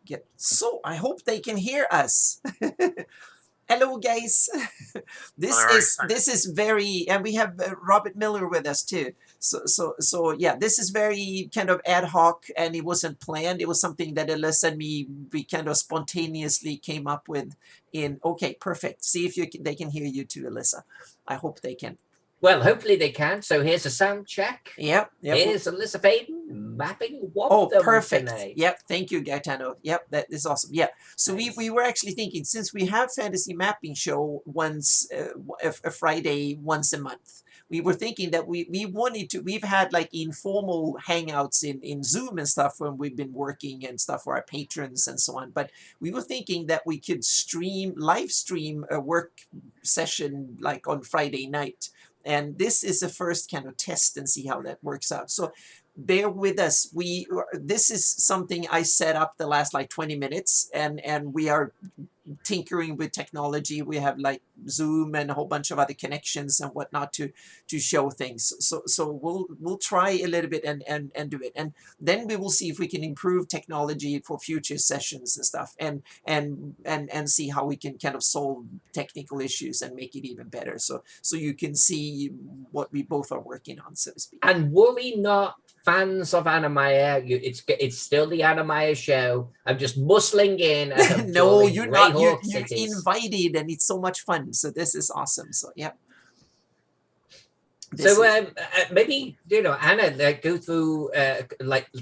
get. So I hope they can hear us. Hello, guys. This is very, and we have Robert Miller with us too. So yeah, this is very kind of ad hoc, and it wasn't planned. It was something that Alyssa and me we kind of spontaneously came up with. Okay, perfect. See if they can hear you too, Alyssa. I hope they can. Well, hopefully they can. So here's a sound check. Yep. Here's Alyssa Faden mapping perfect. tonight. Yep. Thank you, Gaetano. Yep, that is awesome. Yeah. So nice. we were actually thinking, since we have fantasy mapping show once a Friday once a month, we were thinking that we wanted to. We've had like informal hangouts in Zoom and stuff when we've been working and stuff for our patrons and so on. But we were thinking that we could live stream a work session like on Friday night. And this is the first kind of test and see how that works out. So bear with us. This is something I set up the last like 20 minutes, and we are tinkering with technology. We have like Zoom and a whole bunch of other connections and whatnot to show things. So we'll try a little bit and do it, and then we will see if we can improve technology for future sessions and stuff, and see how we can kind of solve technical issues and make it even better. So you can see what we both are working on, so to speak. And worry not, fans of Anna Meyer, it's still the Anna Meyer show. I'm just bustling in. No, you're not. You're invited, and it's so much fun. So this is awesome. So yeah. Maybe Anna, go through,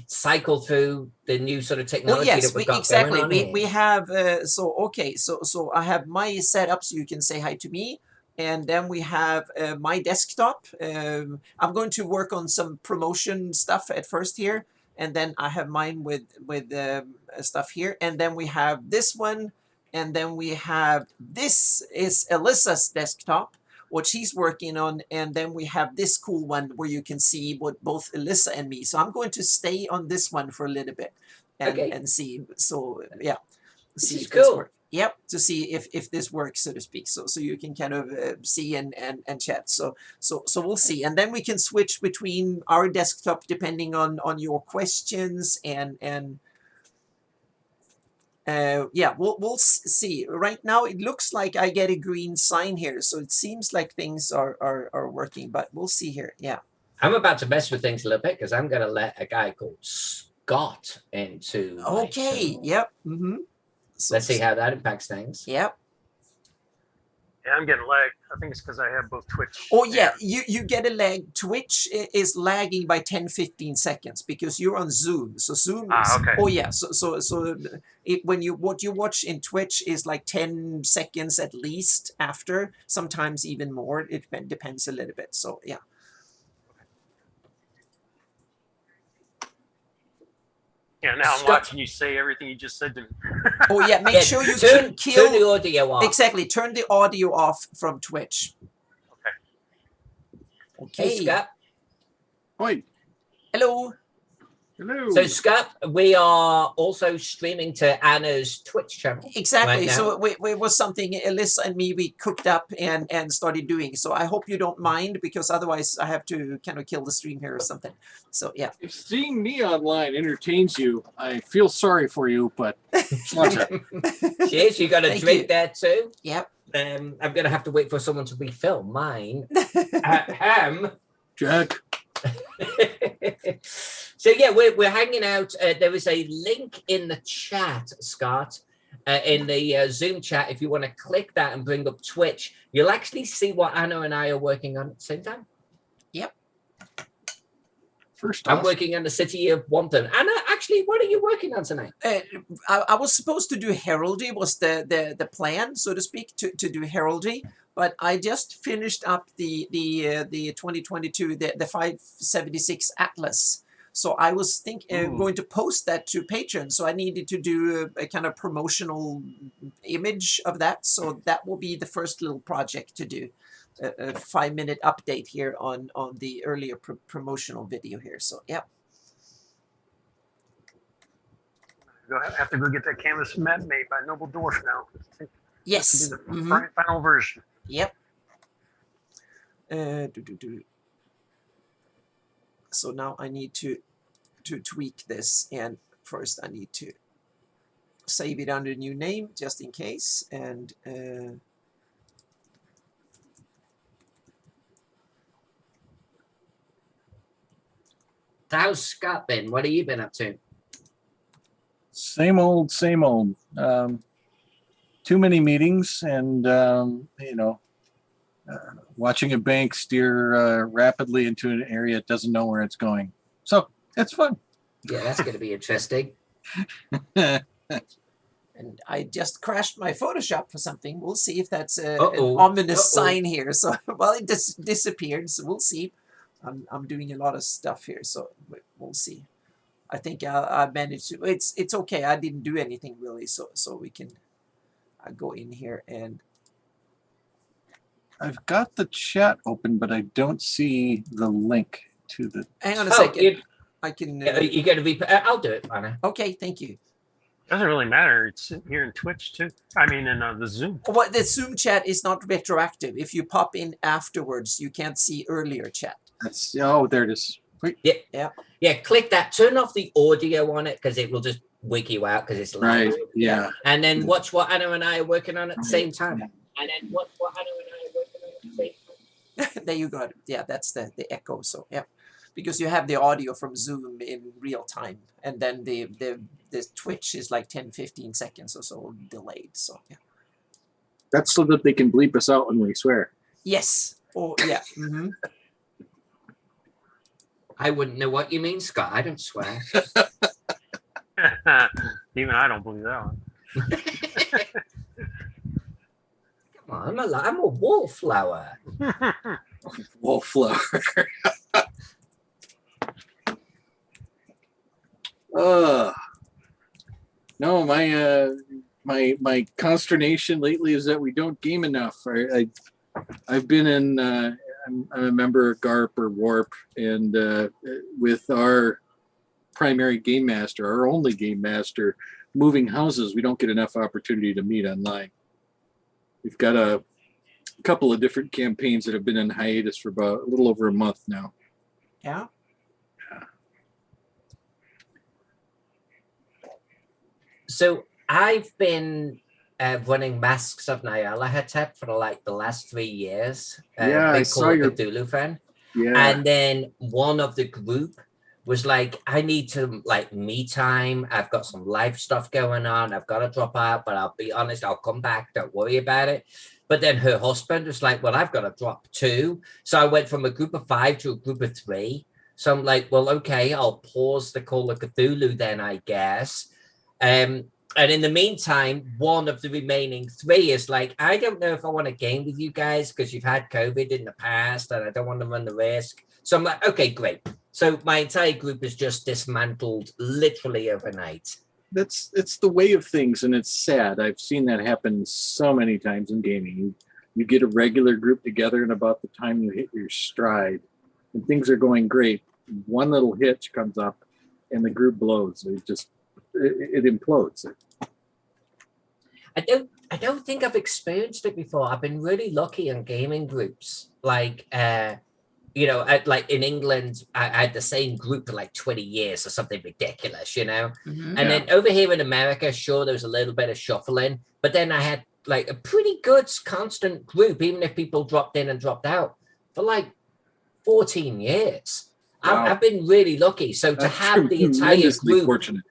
cycle through the new sort of technology that we've got exactly. going on we have so I have my setup, so you can say hi to me. And then we have my desktop. I'm going to work on some promotion stuff at first here. And then I have mine with stuff here. And then we have this one. And then we have, this is Alyssa's desktop, what she's working on. And then we have this cool one where you can see what both Alyssa and me. So I'm going to stay on this one for a little bit and see. So yeah, see if this works. Yep, to see if this works, so to speak. So you can kind of see and chat. So we'll see, and then we can switch between our desktop depending on your questions and yeah, we'll see. Right now it looks like I get a green sign here, so it seems like things are working, but we'll see here. Yeah, I'm about to mess with things a little bit because I'm going to let a guy called Scott into. Okay. Yep. Mm-hmm. So let's see how that impacts things. Yep. Yeah, I'm getting lagged. I think it's because I have both Twitch. Oh yeah, you get a lag. Twitch is lagging by 10-15 seconds because you're on Zoom. So Zoom. Okay. Oh yeah. So when what you watch in Twitch is like 10 seconds at least after. Sometimes even more. It depends a little bit. So yeah. Yeah, now I'm watching you say everything you just said to me. Oh yeah, make sure you turn the audio off. Exactly, turn the audio off from Twitch. Okay. Hey, Scott. Hi. Hello. Hello. So, Scott, we are also streaming to Anna's Twitch channel. Exactly. Right, so it was something Alyssa and me, we cooked up and started doing. So I hope you don't mind, because otherwise I have to kind of kill the stream here or something. So, yeah. If seeing me online entertains you, I feel sorry for you, but watch it. Cheers. You got a drink there too? Yep. I'm going to have to wait for someone to refilm mine. Jack. So yeah, we're hanging out. There is a link in the chat, Scott, in the Zoom chat. If you want to click that and bring up Twitch, you'll actually see what Anna and I are working on at the same time. Yep. First off, I'm working on the city of Wanton. Anna, actually, what are you working on tonight? I was supposed to do heraldry, was the plan, so to speak, to do heraldry. But I just finished up the 2022, the 576 Atlas. So I was going to post that to patrons. So I needed to do a kind of promotional image of that. So that will be the first little project to do. A 5-minute update here on the earlier promotional video here. So, yeah. I have to go get that canvas map made by Noble Dwarf now. Yes. The final version. Yep. So now I need to tweak this, and first I need to save it under new name just in case. And how's Scott been? What have you been up to? Same old, same old. Too many meetings, and watching a bank steer rapidly into an area it doesn't know where it's going. So it's fun. Yeah, that's going to be interesting. and I just crashed my Photoshop for something. We'll see if that's an Uh-oh. ominous Uh-oh. sign here. So well, it just disappeared. So we'll see. I'm doing a lot of stuff here, so we'll see. I think I managed to. It's okay. I didn't do anything really, so we can go in here and. I've got the chat open, but I don't see the link to the. Hang on a second. I can. You're going to be. I'll do it, Anna. Okay, thank you. Doesn't really matter. It's here in Twitch too. I mean, in the Zoom. Well, the Zoom chat is not retroactive. If you pop in afterwards, you can't see earlier chat. That's there it is. Wait. Yeah. Click that. Turn off the audio on it because it will just wig you out because it's loud. Right. Yeah. And then watch what Anna and I are working on at the same time. There you go. Yeah, that's the echo. So yeah, because you have the audio from Zoom in real time, and then the Twitch is like 10-15 seconds or so delayed. So yeah. That's so that they can bleep us out when we swear. Yes. Oh yeah. Mm-hmm. I wouldn't know what you mean, Scott. I don't swear. Even I don't believe that one. Come on, I'm a wallflower. Wallflower. No, my consternation lately is that we don't game enough. I've been in. I'm a member of GARP or WARP, and with our primary game master, our only game master, moving houses, we don't get enough opportunity to meet online. We've got a couple of different campaigns that have been in hiatus for about a little over a month now. Yeah. So I've been running Masks of Nyarlathotep for like the last 3 years. I saw your Cthulhu fan. Yeah. And then one of the group was like, I need to like me time. I've got some life stuff going on. I've got to drop out, but I'll be honest, I'll come back. Don't worry about it. But then her husband was like, well, I've got to drop too. So I went from a group of 5 to a group of 3. So I'm like, well, okay, I'll pause the Call of Cthulhu then, I guess. And in the meantime, one of the remaining 3 is like, I don't know if I want to game with you guys because you've had COVID in the past and I don't want to run the risk. So I'm like, okay, great. So my entire group is just dismantled literally overnight. It's the way of things, and it's sad. I've seen that happen so many times in gaming. You get a regular group together, and about the time you hit your stride, and things are going great, one little hitch comes up, and the group blows. It implodes. I don't think I've experienced it before. I've been really lucky on gaming groups. Like, like in England, I had the same group for like 20 years or something ridiculous, Mm-hmm. And then over here in America, sure, there was a little bit of shuffling, but then I had like a pretty good constant group, even if people dropped in and dropped out for like 14 years. Wow. I've been really lucky. So to have the entire group, fortunate.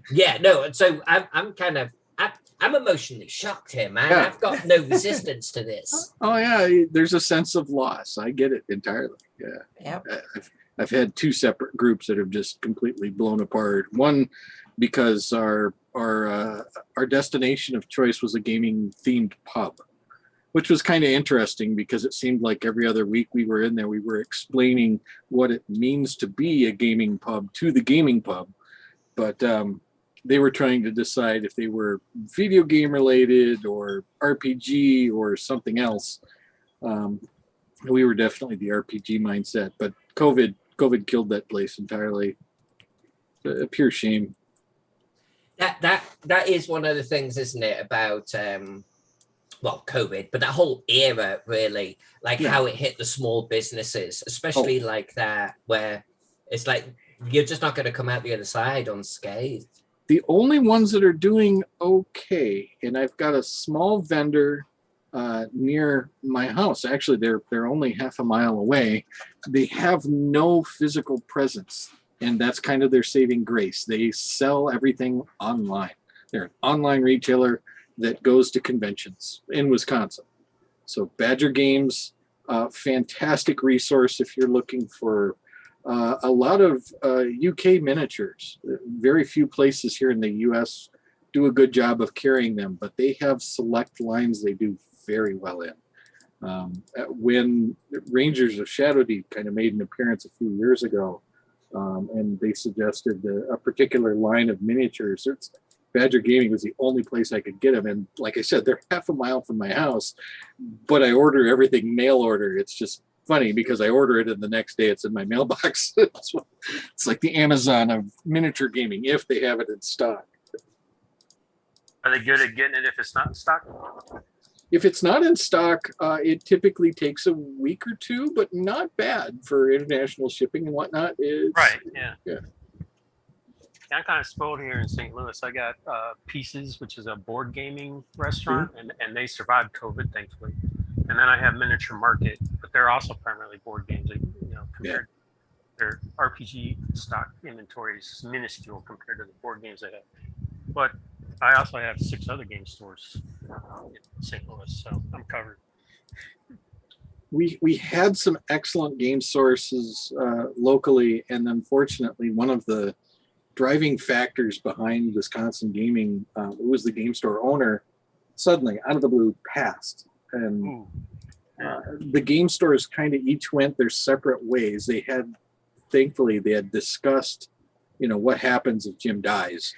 Yeah, no. So I'm emotionally shocked here, man. Yeah. I've got no resistance to this. Oh yeah, there's a sense of loss. I get it entirely. Yeah. Yep. I've had 2 separate groups that have just completely blown apart. One because our destination of choice was a gaming themed pub, which was kind of interesting because it seemed like every other week we were in there, we were explaining what it means to be a gaming pub to the gaming pub. But they were trying to decide if they were video game related or RPG or something else. We were definitely the RPG mindset, but COVID killed that place entirely. A pure shame. That is one of the things, isn't it, about COVID, but that whole era really, like how it hit the small businesses, especially like that, where it's like you're just not going to come out the other side unscathed. The only ones that are doing okay, and I've got a small vendor near my house. Actually, they're only half a mile away. They have no physical presence, and that's kind of their saving grace. They sell everything online. They're an online retailer that goes to conventions in Wisconsin. So Badger Games, fantastic resource if you're looking for a lot of UK miniatures. Very few places here in the US do a good job of carrying them, but they have select lines they do very well in. When Rangers of Shadow Deep kind of made an appearance a few years ago, and they suggested a particular line of miniatures, Badger Gaming was the only place I could get them. And like I said, they're half a mile from my house, but I order everything mail order. It's just funny because I order it and the next day it's in my mailbox. It's like the Amazon of miniature gaming if they have it in stock. Are they good at getting it if it's not in stock? If it's not in stock, it typically takes a week or two, but not bad for international shipping and whatnot. Right. Yeah. Yeah. I'm kind of spoiled here in St. Louis. I got Pieces, which is a board gaming restaurant, and they survived COVID, thankfully. And then I have Miniature Market, but they're also primarily board games. Compared their RPG stock inventory is minuscule compared to the board games they have. But I also have 6 other game stores in St. Louis, so I'm covered. We had some excellent game sources locally, and unfortunately, one of the driving factors behind Wisconsin gaming, was the game store owner, suddenly out of the blue passed, and the game stores kind of each went their separate ways. Thankfully, they had discussed, what happens if Jim dies,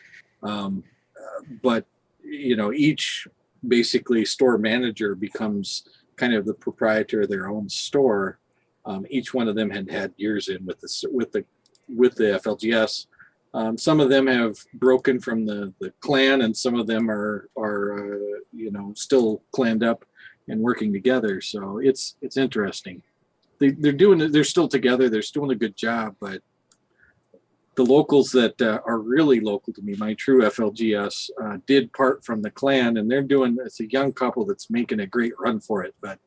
but each basically store manager becomes kind of the proprietor of their own store. Each one of them had years in with the FLGS. Some of them have broken from the clan, and some of them are still claned up and working together. So it's interesting. They're still together. They're still doing a good job, but the locals that are really local to me, my true FLGS, did part from the clan, and it's a young couple that's making a great run for it. But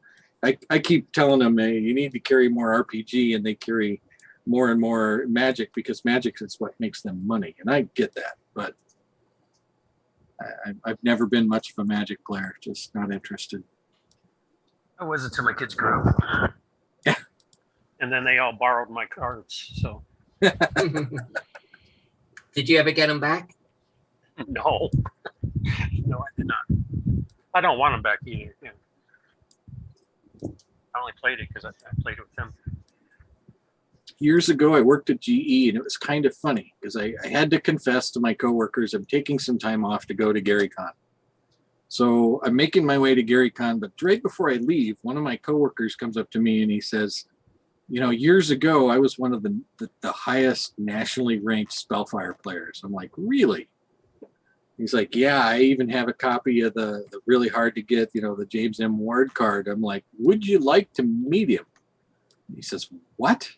I keep telling them, hey, you need to carry more RPG, and they carry more and more Magic because Magic is what makes them money. And I get that, but I've never been much of a Magic player, just not interested. I was until my kids grew up. Yeah. And then they all borrowed my cards, so. Did you ever get them back? No. No, I did not. I don't want them back either. Yeah. I only played it because I played it with them. Years ago, I worked at GE, and it was kind of funny because I had to confess to my coworkers I'm taking some time off to go to GaryCon. So I'm making my way to GaryCon, but right before I leave, one of my coworkers comes up to me and he says, years ago, I was one of the highest nationally ranked Spellfire players. I'm like, really? He's like, yeah, I even have a copy of the really hard to get, the James M. Ward card. I'm like, would you like to meet him? He says, what?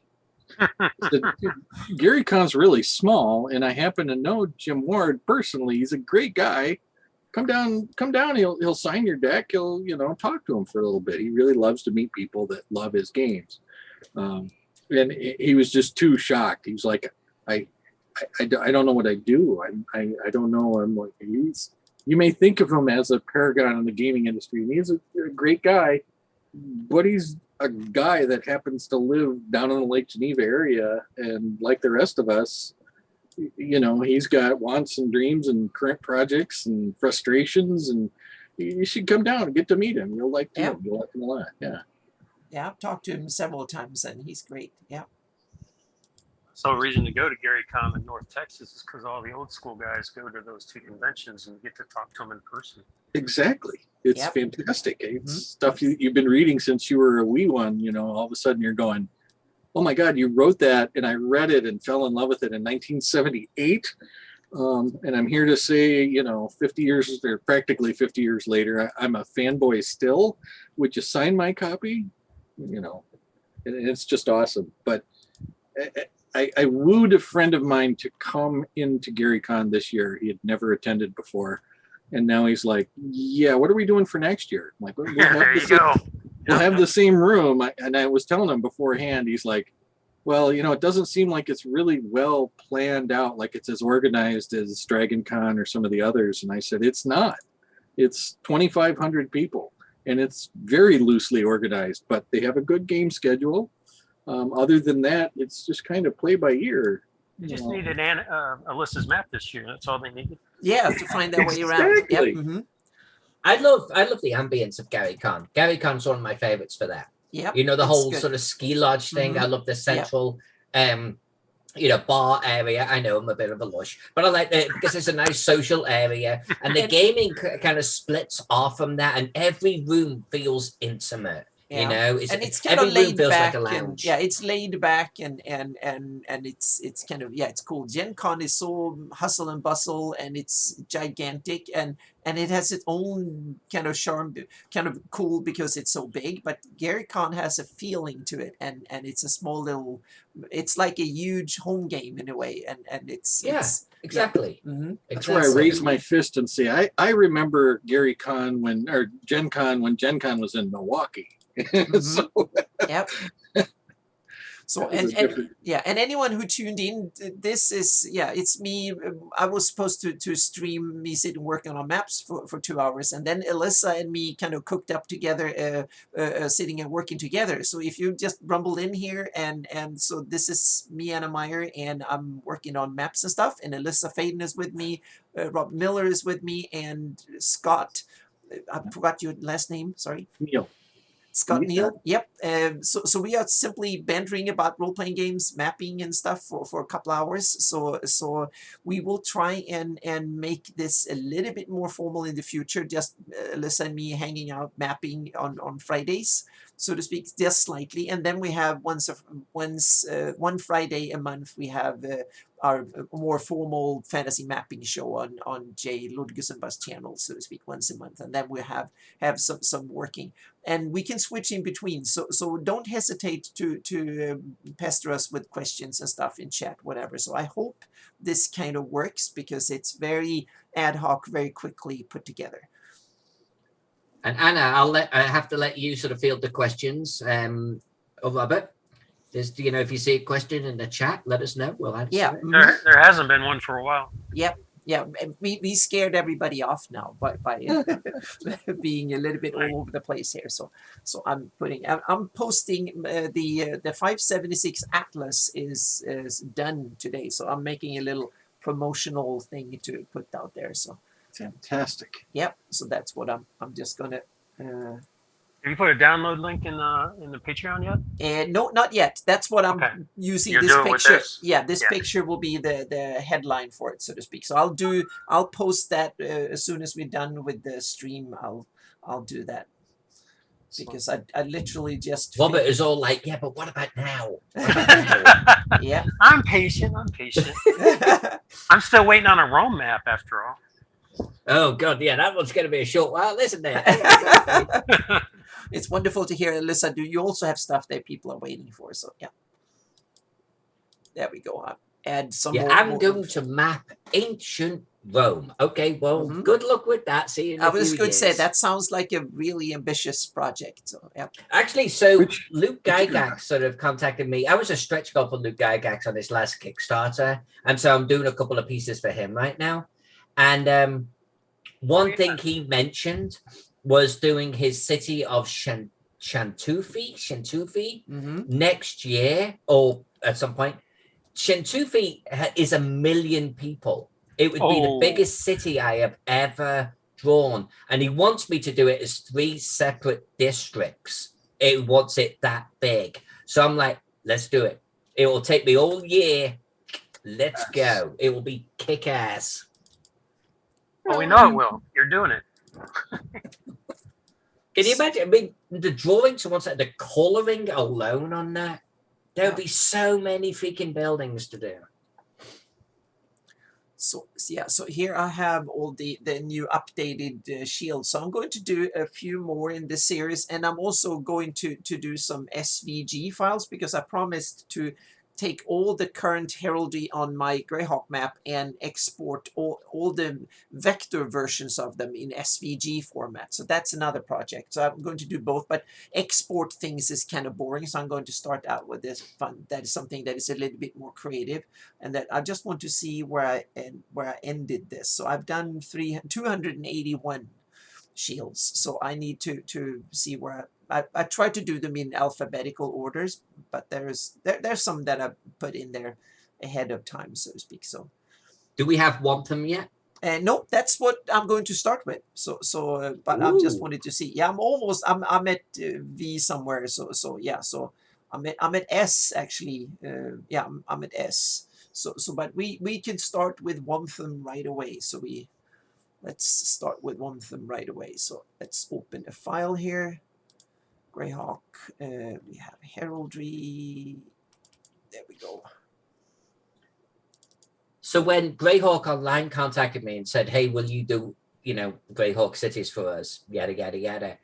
GaryCon's really small, and I happen to know Jim Ward personally. He's a great guy. Come down. He'll sign your deck. He'll talk to him for a little bit. He really loves to meet people that love his games. And he was just too shocked. He was like, I don't know what I do. I don't know. I'm like, you may think of him as a paragon in the gaming industry, and he's a great guy, but he's a guy that happens to live down in the Lake Geneva area, and like the rest of us, he's got wants and dreams and current projects and frustrations, and you should come down and get to meet him. You'll like him. You'll like him a lot. Yeah, I've talked to him several times, and he's great. Yeah. So a reason to go to GaryCon in North Texas is because all the old school guys go to those 2 conventions and get to talk to them in person. Exactly. It's fantastic. It's stuff you've been reading since you were a wee one. All of a sudden you're going, oh my God, you wrote that, and I read it and fell in love with it in 1978. And I'm here to say, 50 years, or practically 50 years later, I'm a fanboy still. Would you sign my copy? And it's just awesome. But I wooed a friend of mine to come into GaryCon this year. He had never attended before. And now he's like, yeah, what are we doing for next year? I'm like, There you go. we'll have the same room. And I was telling him beforehand, he's like, well, it doesn't seem like it's really well planned out, like it's as organized as Dragon Con or some of the others. And I said, it's not. It's 2,500 people, and it's very loosely organized, but they have a good game schedule. Other than that, it's just kind of play by ear. You just needed Alyssa's map this year. That's all they needed. Yeah, to find their way around. Yep. Exactly. Mm-hmm. I love the ambience of GaryCon. GaryCon's one of my favorites for that. Yep. The whole good. sort of ski lodge thing. I love the central bar area. I know I'm a bit of a lush, but I like it because it's a nice social area, and the gaming kind of splits off from that, and every room feels intimate. Yeah. It's kind of laid back, and it's laid back, and it's kind of it's cool. Gen Con is so hustle and bustle, and it's gigantic, and it has its own kind of charm, kind of cool because it's so big. But GaryCon has a feeling to it, and it's a small little, it's like a huge home game in a way, and it's exactly. Yeah. Mm-hmm. That's where I raise my fist and say, I remember GaryCon or Gen Con when Gen Con was in Milwaukee. So, yep. So and anyone who tuned in, this is it's me. I was supposed to stream me sitting working on maps for 2 hours, and then Alyssa and me kind of cooked up together, sitting and working together. So if you just rumbled in here, and so this is me, Anna Meyer, and I'm working on maps and stuff, and Alyssa Faden is with me, Rob Miller is with me, and Scott. I forgot your last name. Sorry. Neil. Scott Neal. Yep. So we are simply bantering about role-playing games, mapping and stuff for a couple hours. So we will try and make this a little bit more formal in the future. Just Alyssa and me hanging out mapping on Fridays, so to speak, just slightly. And then we have one Friday a month we have our more formal fantasy mapping show on Jay Ludgersenberg's channel, so to speak, once a month. And then we have some working. And we can switch in between. So don't hesitate to pester us with questions and stuff in chat, whatever. So I hope this kind of works because it's very ad hoc, very quickly put together. And Anna, I have to let you sort of field the questions. Robert, just if you see a question in the chat, let us know. We'll answer it. There hasn't been one for a while. Yep. Yeah, we scared everybody off now by being a little bit all over the place here. So I'm posting the 576 Atlas is done today. So I'm making a little promotional thing to put out there. So fantastic. Yep. So that's what I'm just gonna. Have you put a download link in the Patreon yet? No, not yet. That's what I'm using. You're this doing picture. with this? Yeah, this picture will be the headline for it, so to speak. So I'll post that as soon as we're done with the stream. I'll do that because I literally just. Robert is all like, yeah, but what about now? Yeah. I'm patient. I'm still waiting on a Rome map after all. Oh God, yeah, that one's going to be a short while, isn't it? It's wonderful to hear, Alyssa. Do you also have stuff that people are waiting for? So yeah, there we go. I'll add some. Yeah, I'm going to map ancient Rome. Okay, well, good luck with that. See you in a few was going to say years. that sounds like a really ambitious project. So yeah. Actually, so Luke Gygax sort of contacted me. I was a stretch goal for Luke Gygax on his last Kickstarter, and so I'm doing a couple of pieces for him right now. And one thing he mentioned was doing his city of Shantufi next year or at some point. Shantufi is 1 million people. It would be the biggest city I have ever drawn. And he wants me to do it as 3 separate districts. It wants it that big. So I'm like, let's do it. It will take me all year. Let's go. It will be kick-ass. Well, we know it will. You're doing it. Can you imagine? I mean, the drawing, someone said the coloring alone on that, there would be so many freaking buildings to do. So yeah, so here I have all the new updated shields. So I'm going to do a few more in this series, and I'm also going to do some SVG files because I promised to take all the current heraldry on my Greyhawk map and export all the vector versions of them in SVG format. So that's another project. So I'm going to do both, but export things is kind of boring. So I'm going to start out with this fun. That is something that is a little bit more creative, and that I just want to see where I ended this. So I've done 281 shields. So I need to see where I try to do them in alphabetical orders, but there's some that I put in there ahead of time, so to speak. So Do we have Wantham yet? no, that's what I'm going to start with. But I just wanted to see. Yeah, I'm at V somewhere. So yeah. So I'm at S actually. Yeah, I'm at S. But we can start with Wantham right away. So let's start with Wantham right away. So let's open a file here. Greyhawk. We have heraldry. There we go. So when Greyhawk Online contacted me and said, "Hey, will you do, Greyhawk cities for us?" Yada yada yada.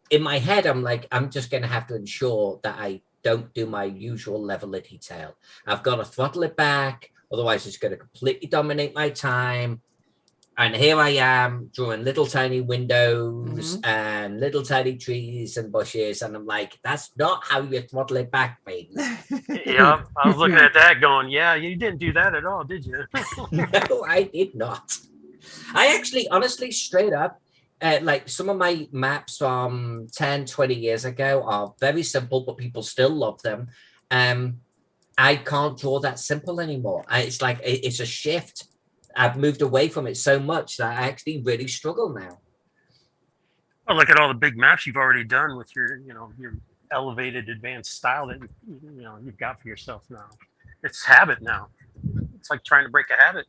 In my head, I'm like, I'm just going to have to ensure that I don't do my usual level of detail. I've got to throttle it back, otherwise it's going to completely dominate my time. And here I am drawing little tiny windows and little tiny trees and bushes. And I'm like, that's not how you throttle it back, baby. Yeah, I was looking at that going, yeah, you didn't do that at all, did you? No, I did not. I actually, honestly, straight up, like some of my maps from 10, 20 years ago are very simple, but people still love them. I can't draw that simple anymore. It's like, it's a shift. I've moved away from it so much that I actually really struggle now. Well, look at all the big maps you've already done with your elevated advanced style that you've got for yourself now. It's habit now. It's like trying to break a habit.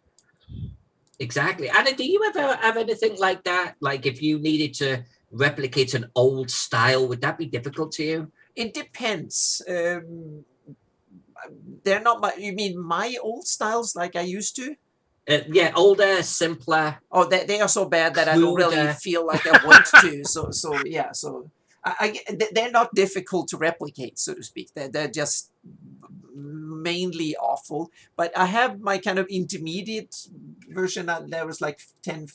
Exactly. Anna, do you ever have anything like that? Like if you needed to replicate an old style, would that be difficult to you? It depends. They're not my. You mean my old styles like I used to? Yeah, older, simpler. Oh, they are so bad that I don't really cruder. feel like I want to. So yeah. So they're not difficult to replicate, so to speak. They're just mainly awful. But I have my kind of intermediate version that was like 10,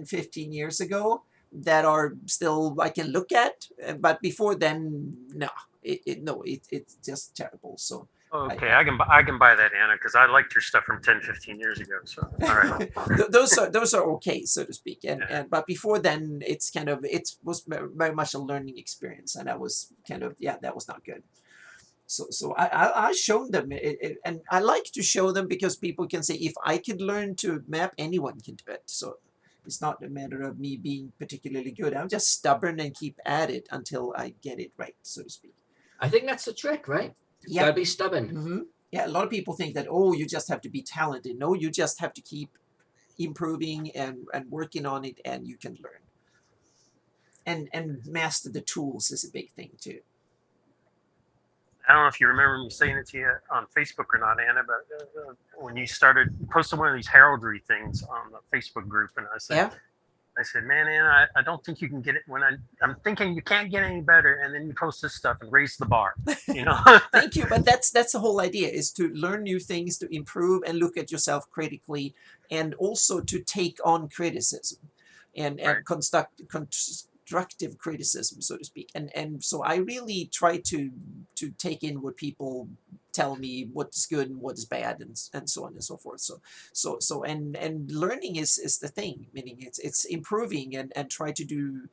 15 years ago that are still I can look at. But before then, no, it's just terrible. So. Okay, I can buy that, Anna, because I liked your stuff from 10, 15 years ago. So all right. those are okay, so to speak. And but before then, it was very much a learning experience, and that was that was not good. So I showed them and I like to show them because people can say if I could learn to map, anyone can do it. So it's not a matter of me being particularly good. I'm just stubborn and keep at it until I get it right, so to speak. I think that's the trick, right? Yeah. Gotta be stubborn. Mm-hmm. Yeah, a lot of people think that, you just have to be talented. No, you just have to keep improving and working on it, and you can learn. And master the tools is a big thing too. I don't know if you remember me saying it to you on Facebook or not, Anna, but when you started posting one of these heraldry things on the Facebook group, and I said, man, Anna, I don't think you can get it. When I'm thinking you can't get any better, and then you post this stuff and raise the bar. Thank you, but that's the whole idea: is to learn new things, to improve, and look at yourself critically, and also to take on criticism, and constructive criticism, so to speak. And so I really try to take in what people tell me, what's good and what's bad, and so on and so forth. So and learning is the thing, meaning it's improving and try to do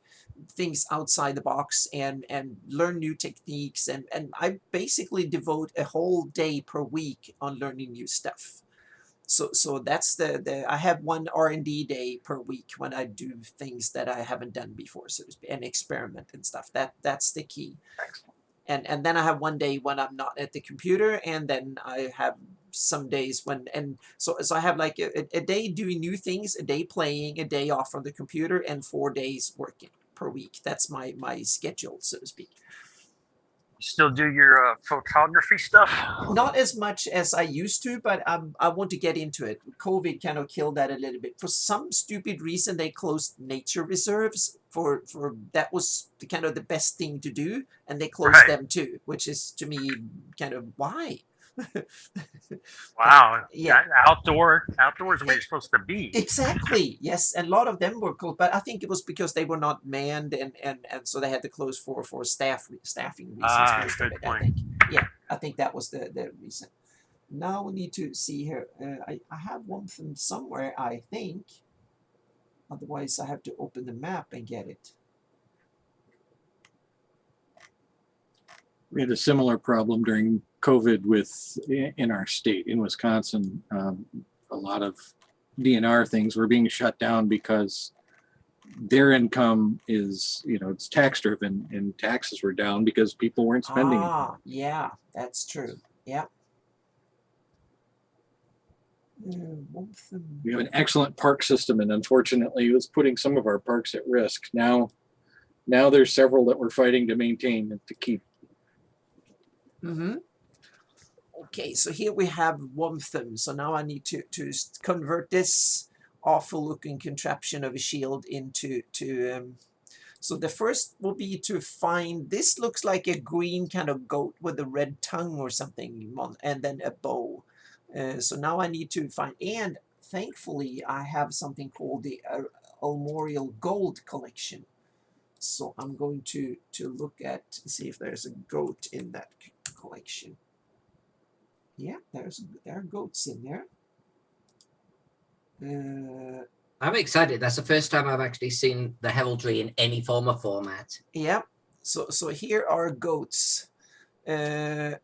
things outside the box and learn new techniques, and I basically devote a whole day per week on learning new stuff. So that's the I have one R&D day per week when I do things that I haven't done before, so to speak, and experiment and stuff. That's the key. And then I have one day when I'm not at the computer, and then I have some days so I have like a day doing new things, a day playing, a day off from the computer, and 4 days working per week. That's my schedule, so to speak. still do your photography stuff? Not as much as I used to, but I want to get into it. COVID kind of killed that a little bit. For some stupid reason, they closed nature reserves for that was the kind of the best thing to do, and they closed Right. them too, which is to me kind of why. Wow. Yeah. Outdoors where you're supposed to be. Exactly. Yes, and a lot of them were closed, but I think it was because they were not manned, and so they had to close for staffing reasons. Most of Good it, I point. think. Yeah, I think that was the reason. Now we need to see here. I have one from somewhere, I think. Otherwise, I have to open the map and get it. We had a similar problem during COVID in our state, in Wisconsin. A lot of DNR things were being shut down because their income is, it's tax driven, and taxes were down because people weren't spending it. Yeah, that's true. Yeah. We have an excellent park system, and unfortunately, it was putting some of our parks at risk. Now there's several that we're fighting to maintain and to keep. Mm-hmm. Okay, so here we have Womtham. So now I need to convert this awful looking contraption of a shield into so the first will be to find, this looks like a green kind of goat with a red tongue or something, and then a bow. So now I need to find, and thankfully I have something called the Armorial Gold Collection. So I'm going to look at, see if there's a goat in that collection. Yeah, there are goats in there. I'm excited. That's the first time I've actually seen the heraldry in any form of format. Yeah. So here are goats. They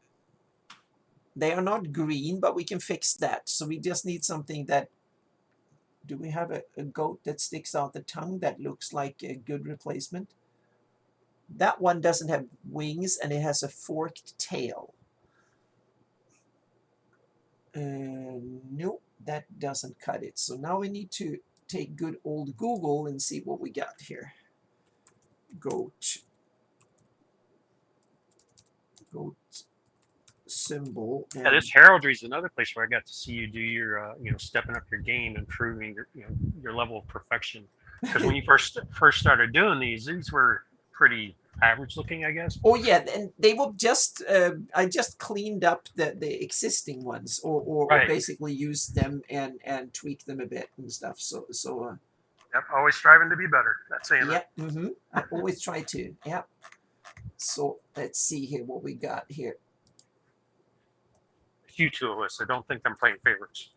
are not green, but we can fix that. So we just need something that. Do we have a goat that sticks out the tongue that looks like a good replacement? That one doesn't have wings and it has a forked tail. Nope, that doesn't cut it. So now we need to take good old Google and see what we got here. Goat symbol. Yeah, this heraldry is another place where I got to see you do your, stepping up your game, improving your level of perfection. Because when you first started doing these were pretty average looking, I guess. Oh yeah, and they will just I just cleaned up the existing ones, or Right. basically use them and tweak them a bit and stuff. So Yep, always striving to be better. That's saying that. Yep. Mm-hmm. I always try to. Yep. So let's see here what we got here. You two, Alyssa, don't think I'm playing favorites.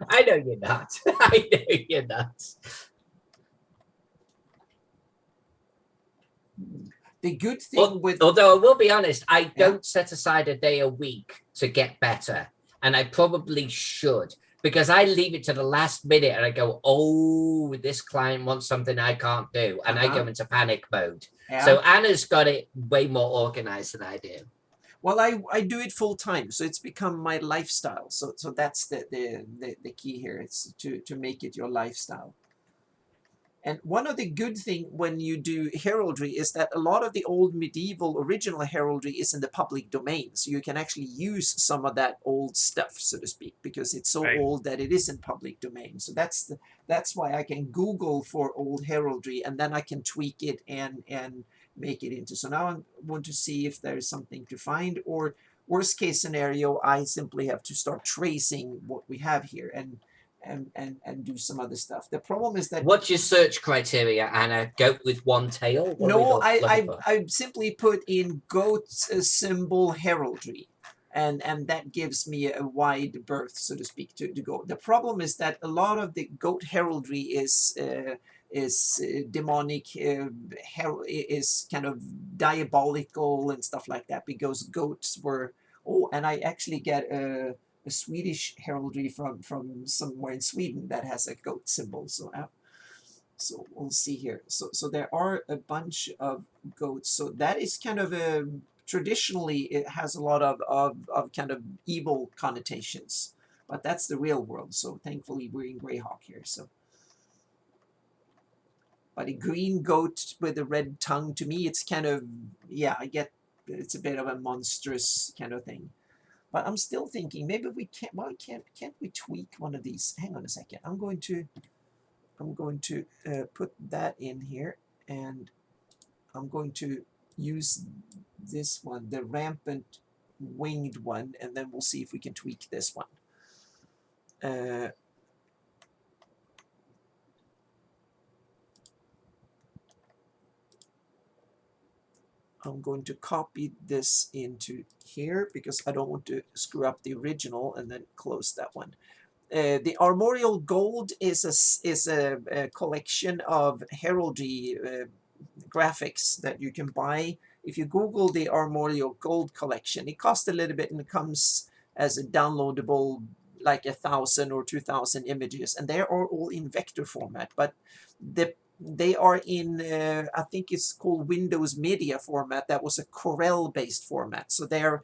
I know you're not. I know you're not. The good thing with, although I will be honest, I don't set aside a day a week to get better, and I probably should, because I leave it to the last minute and I go, oh, this client wants something I can't do, and I go into panic mode. So Anna's got it way more organized than I do. Well, I do it full time, so it's become my lifestyle. So that's the key here. It's to make it your lifestyle. And one of the good thing when you do heraldry is that a lot of the old medieval original heraldry is in the public domain. So you can actually use some of that old stuff, so to speak, because it's so old that it is in public domain. So that's why I can Google for old heraldry, and then I can tweak it and make it into. So now I want to see if there's something to find, or worst case scenario, I simply have to start tracing what we have here and do some other stuff. The problem is that, what's your search criteria, Anna? Goat with one tail? No, I simply put in goat symbol heraldry, and that gives me a wide berth, so to speak, to go. The problem is that a lot of the goat heraldry is demonic, is kind of diabolical and stuff like that, because goats were, and I actually get a Swedish heraldry from somewhere in Sweden that has a goat symbol. So we'll see here. So there are a bunch of goats. So that is kind of traditionally it has a lot of kind of evil connotations, but that's the real world. So thankfully we're in Greyhawk here. So, But a green goat with a red tongue, to me, it's kind of, yeah, I get it's a bit of a monstrous kind of thing. But I'm still thinking maybe we can't. Why can't we tweak one of these? Hang on a second. I'm going to put that in here, and I'm going to use this one, the rampant winged one, and then we'll see if we can tweak this one. I'm going to copy this into here because I don't want to screw up the original, and then close that one. The Armorial Gold is a collection of heraldry graphics that you can buy. If you Google the Armorial Gold collection, it costs a little bit and it comes as a downloadable, like 1,000 or 2,000 images, and they are all in vector format, but they are in, I think it's called Windows Media format. That was a Corel based format. So they're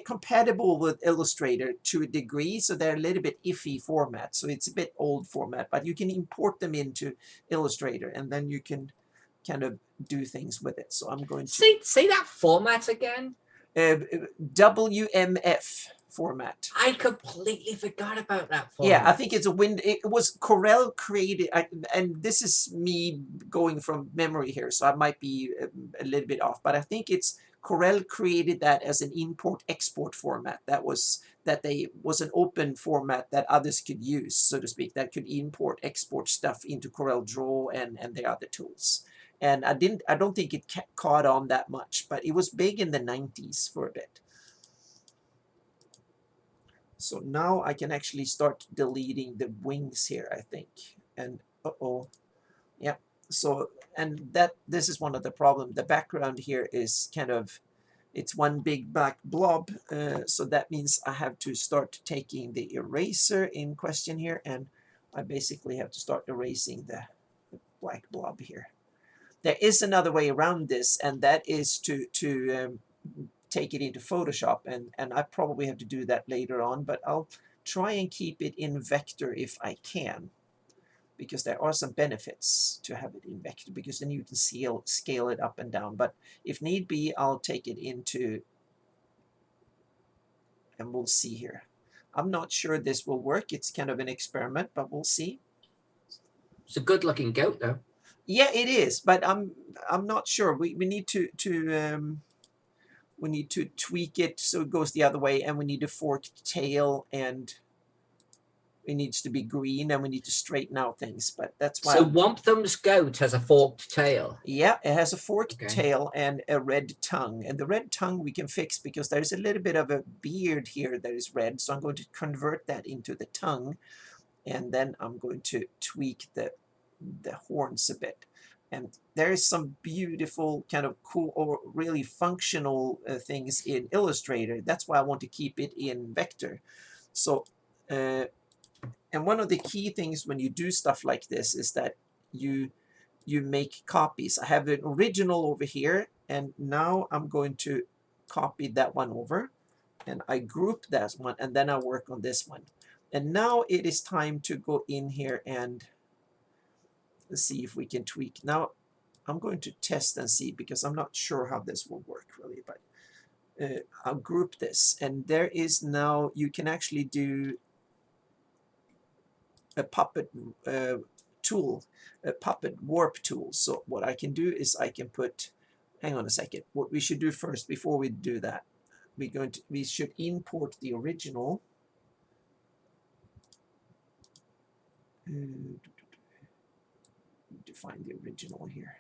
compatible with Illustrator to a degree. So they're a little bit iffy format. So it's a bit old format, but you can import them into Illustrator and then you can kind of do things with it. So I'm going to say that format again. WMF format. I completely forgot about that format. Yeah, I think it's it was Corel created, and this is me going from memory here, so I might be a little bit off, but I think it's Corel created that as an import-export format. That was an open format that others could use, so to speak, that could import, export stuff into Corel Draw and the other tools. And I don't think it caught on that much, but it was big in the 90s for a bit. So now I can actually start deleting the wings here, I think. And yeah. So, and this is one of the problems. The background here is kind of, it's one big black blob. So that means I have to start taking the eraser in question here, and I basically have to start erasing the black blob here. There is another way around this, and that is to take it into Photoshop, and I probably have to do that later on, but I'll try and keep it in vector if I can, because there are some benefits to have it in vector, because then you can scale it up and down. But if need be, I'll take it into, and we'll see here. I'm not sure this will work. It's kind of an experiment, but we'll see. It's a good looking goat though. Yeah, it is, but I'm not sure. We need to we need to tweak it so it goes the other way, and we need a forked tail, and it needs to be green, and we need to straighten out things. But that's why. So Wompthumb's goat has a forked tail. Yeah, it has a forked tail and a red tongue, and the red tongue we can fix because there's a little bit of a beard here that is red. So I'm going to convert that into the tongue, and then I'm going to tweak the horns a bit. And there is some beautiful kind of cool or really functional things in Illustrator. That's why I want to keep it in vector. So, and one of the key things when you do stuff like this is that you make copies. I have an original over here, and now I'm going to copy that one over, and I group that one, and then I work on this one. And now it is time to go in here and let's see if we can tweak. Now, I'm going to test and see because I'm not sure how this will work really, but I'll group this. And there is now, you can actually do a puppet tool, a puppet warp tool. So what I can do is I can put, hang on a second, what we should do first before we do that, we should import the original. To find the original here.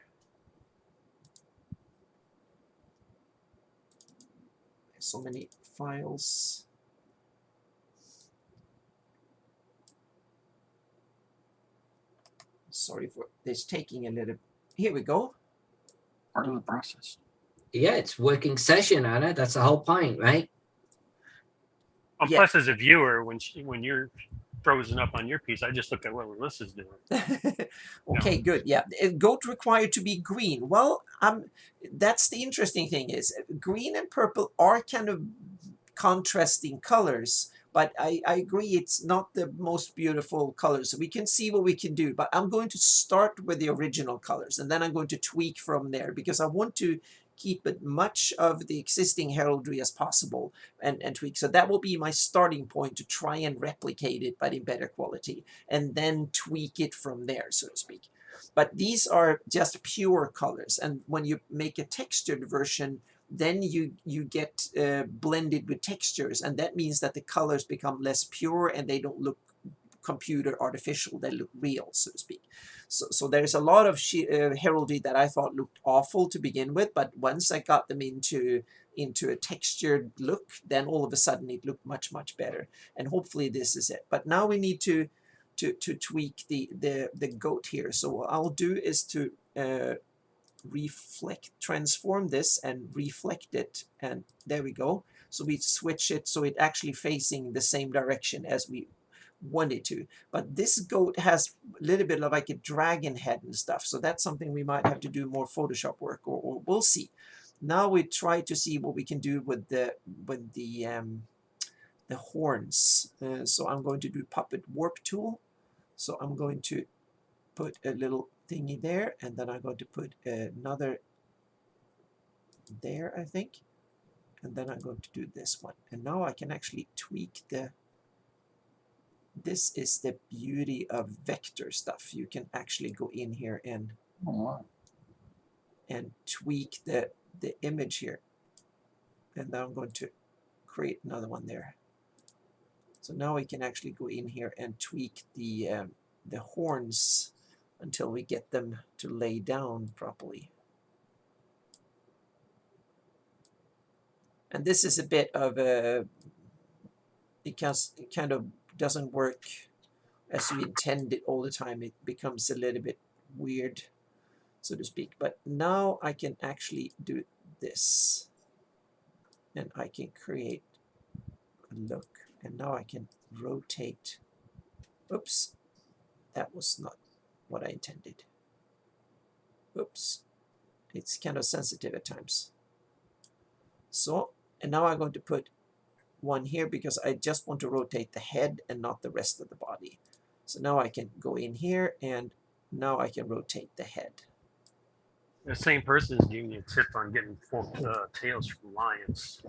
There's so many files. Sorry for this taking a little. Here we go. Part of the process. Yeah, it's working session, Anna. That's the whole point, right? Well, Yeah. plus, as a viewer, when you're frozen up on your piece, I just look at what Alyssa's doing. Okay, good. Yeah, goat required to be green. Well, that's the interesting thing is green and purple are kind of contrasting colors, but I agree it's not the most beautiful colors. So we can see what we can do, but I'm going to start with the original colors, and then I'm going to tweak from there, because I want to keep as much of the existing heraldry as possible and tweak. So that will be my starting point to try and replicate it, but in better quality, and then tweak it from there, so to speak. But these are just pure colors, and when you make a textured version, then you get blended with textures, and that means that the colors become less pure and they don't look computer artificial, they look real, so to speak. So there's a lot of heraldry that I thought looked awful to begin with, but once I got them into a textured look, then all of a sudden it looked much better, and hopefully this is it. But now we need to tweak the goat here. So what I'll do is to transform this and reflect it, and there we go. So we switch it so it actually facing the same direction as we wanted to. But this goat has a little bit of like a dragon head and stuff, so that's something we might have to do more Photoshop work, or we'll see. Now we try to see what we can do with the horns. So I'm going to do puppet warp tool. So I'm going to put a little thingy there, and then I'm going to put another there, I think, and then I'm going to do this one. And now I can actually tweak this is the beauty of vector stuff. You can actually go in here and tweak the image here, and now I'm going to create another one there. So now we can actually go in here and tweak the horns until we get them to lay down properly. And this is a bit of a, it kind of doesn't work as you intend it all the time. It becomes a little bit weird, so to speak. But now I can actually do this, and I can create a look, and now I can rotate. Oops, that was not what I intended. Oops, it's kind of sensitive at times. So, and now I'm going to put one here because I just want to rotate the head and not the rest of the body. So now I can go in here, and now I can rotate the head. The same person is giving you a tip on getting forked tails from lions.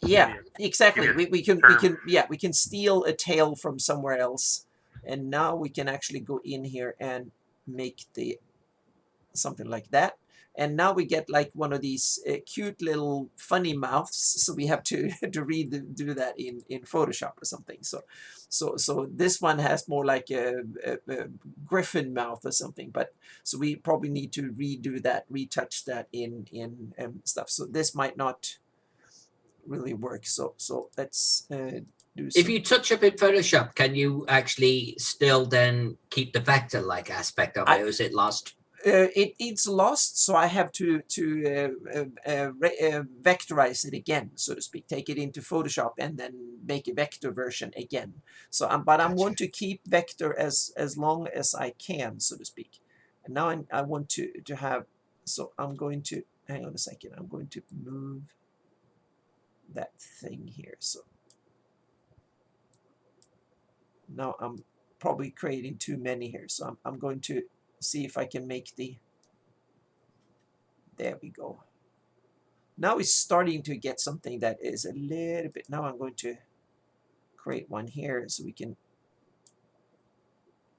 Yeah, exactly. We can steal a tail from somewhere else, and now we can actually go in here and make the something like that. And now we get like one of these cute little funny mouths. So we have to do that in Photoshop or something. So this one has more like a griffin mouth or something. But so we probably need to redo that, retouch that in stuff. So this might not really work. So let's do. If you touch up in Photoshop, can you actually still then keep the vector-like aspect of it, or is it lost? It's lost, so I have to vectorize it again, so to speak. Take it into Photoshop and then make a vector version again. So, but I want to keep vector as long as I can, so to speak. And now I want to have. So I'm going to hang on a second. I'm going to move that thing here. So now I'm probably creating too many here. So I'm going to see if I can make there we go. Now it's starting to get something that is a little bit, now I'm going to create one here so we can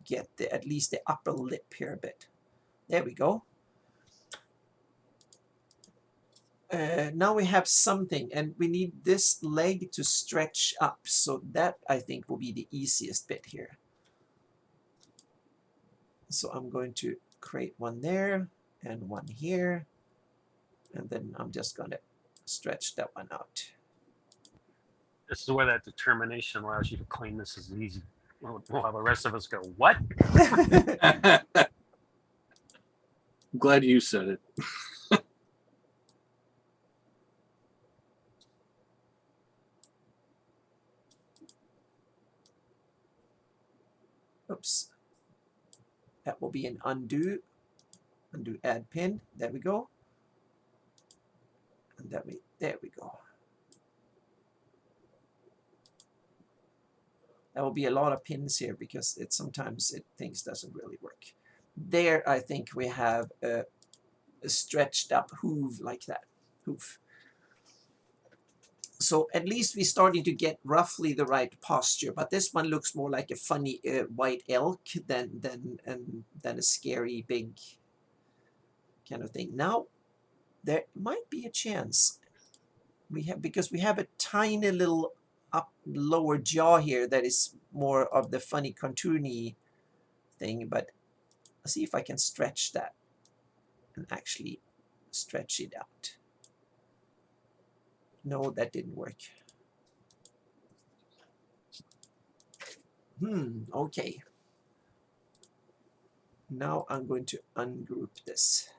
get at least the upper lip here a bit. There we go. Now we have something, and we need this leg to stretch up, so that I think will be the easiest bit here. So I'm going to create one there and one here, and then I'm just going to stretch that one out. This is where that determination allows you to claim this is easy, while the rest of us go, what? I'm glad you said it. Oops. That will be an undo add pin. There we go. And there we go. That will be a lot of pins here because sometimes things doesn't really work. There, I think we have a stretched up hoof like that. Hoof. So at least we're starting to get roughly the right posture, but this one looks more like a funny white elk than a scary big kind of thing. Now there might be a chance because we have a tiny little lower jaw here that is more of the funny cartoony thing, but I'll see if I can stretch that and actually stretch it out. No, that didn't work. Okay. Now I'm going to ungroup this.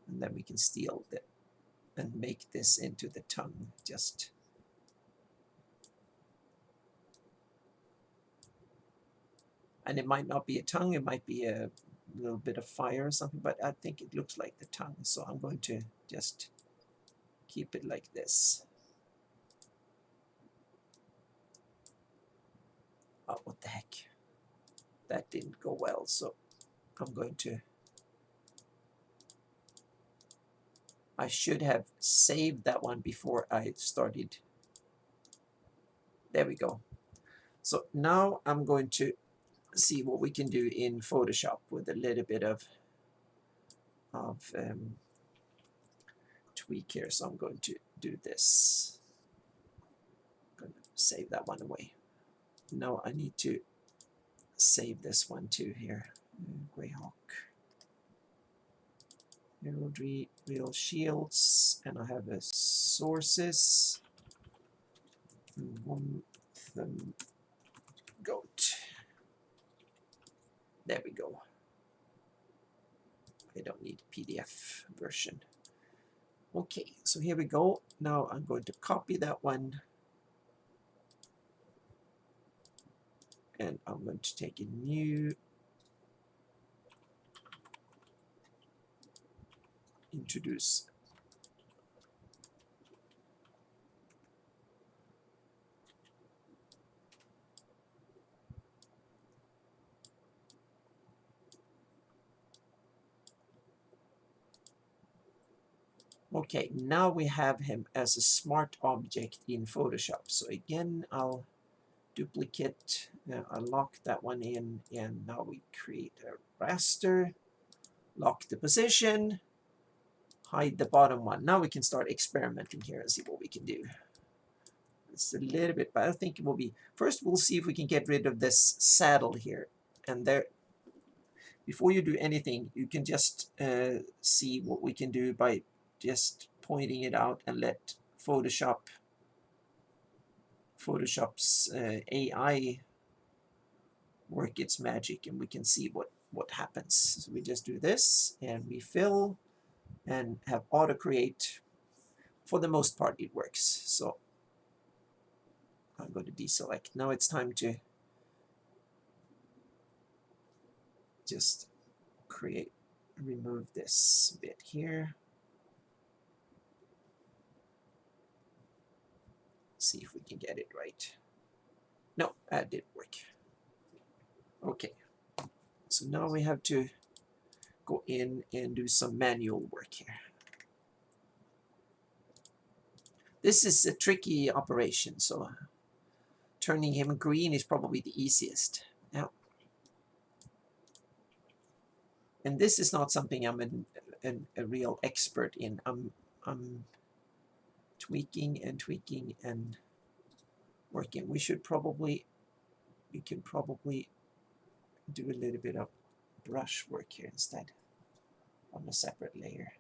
And then we can steal that and make this into the tongue. Just and it might not be a tongue, it might be a little bit of fire or something, but I think it looks like the tongue. So I'm going to just keep it like this. Oh, what the heck? That didn't go well, so I'm going to... I should have saved that one before I started. There we go. So now I'm going to see what we can do in Photoshop with a little bit of tweak here. So I'm going to do this. I'm going to save that one away. Now I need to save this one too here. Greyhawk. Heraldry, real shields, and I have a sources. One goat. There we go. I don't need PDF version. Okay, so here we go. Now I'm going to copy that one. And I'm going to take a new introduce. Okay, now we have him as a smart object in Photoshop. So again, I'll duplicate, I'll lock that one in, and now we create a raster, lock the position, hide the bottom one. Now we can start experimenting here and see what we can do. It's a little bit, but I think it will be, first we'll see if we can get rid of this saddle here. And there, before you do anything, you can just see what we can do by just pointing it out and let Photoshop's AI work its magic, and we can see what happens. So we just do this and we fill and have auto create. For the most part it works. So I'm going to deselect. Now it's time to just remove this bit here. See if we can get it right. No, that didn't work. Okay, so now we have to go in and do some manual work here. This is a tricky operation, so turning him green is probably the easiest. Now, and this is not something I'm a real expert in. I'm tweaking and working. We can probably do a little bit of brush work here instead on a separate layer.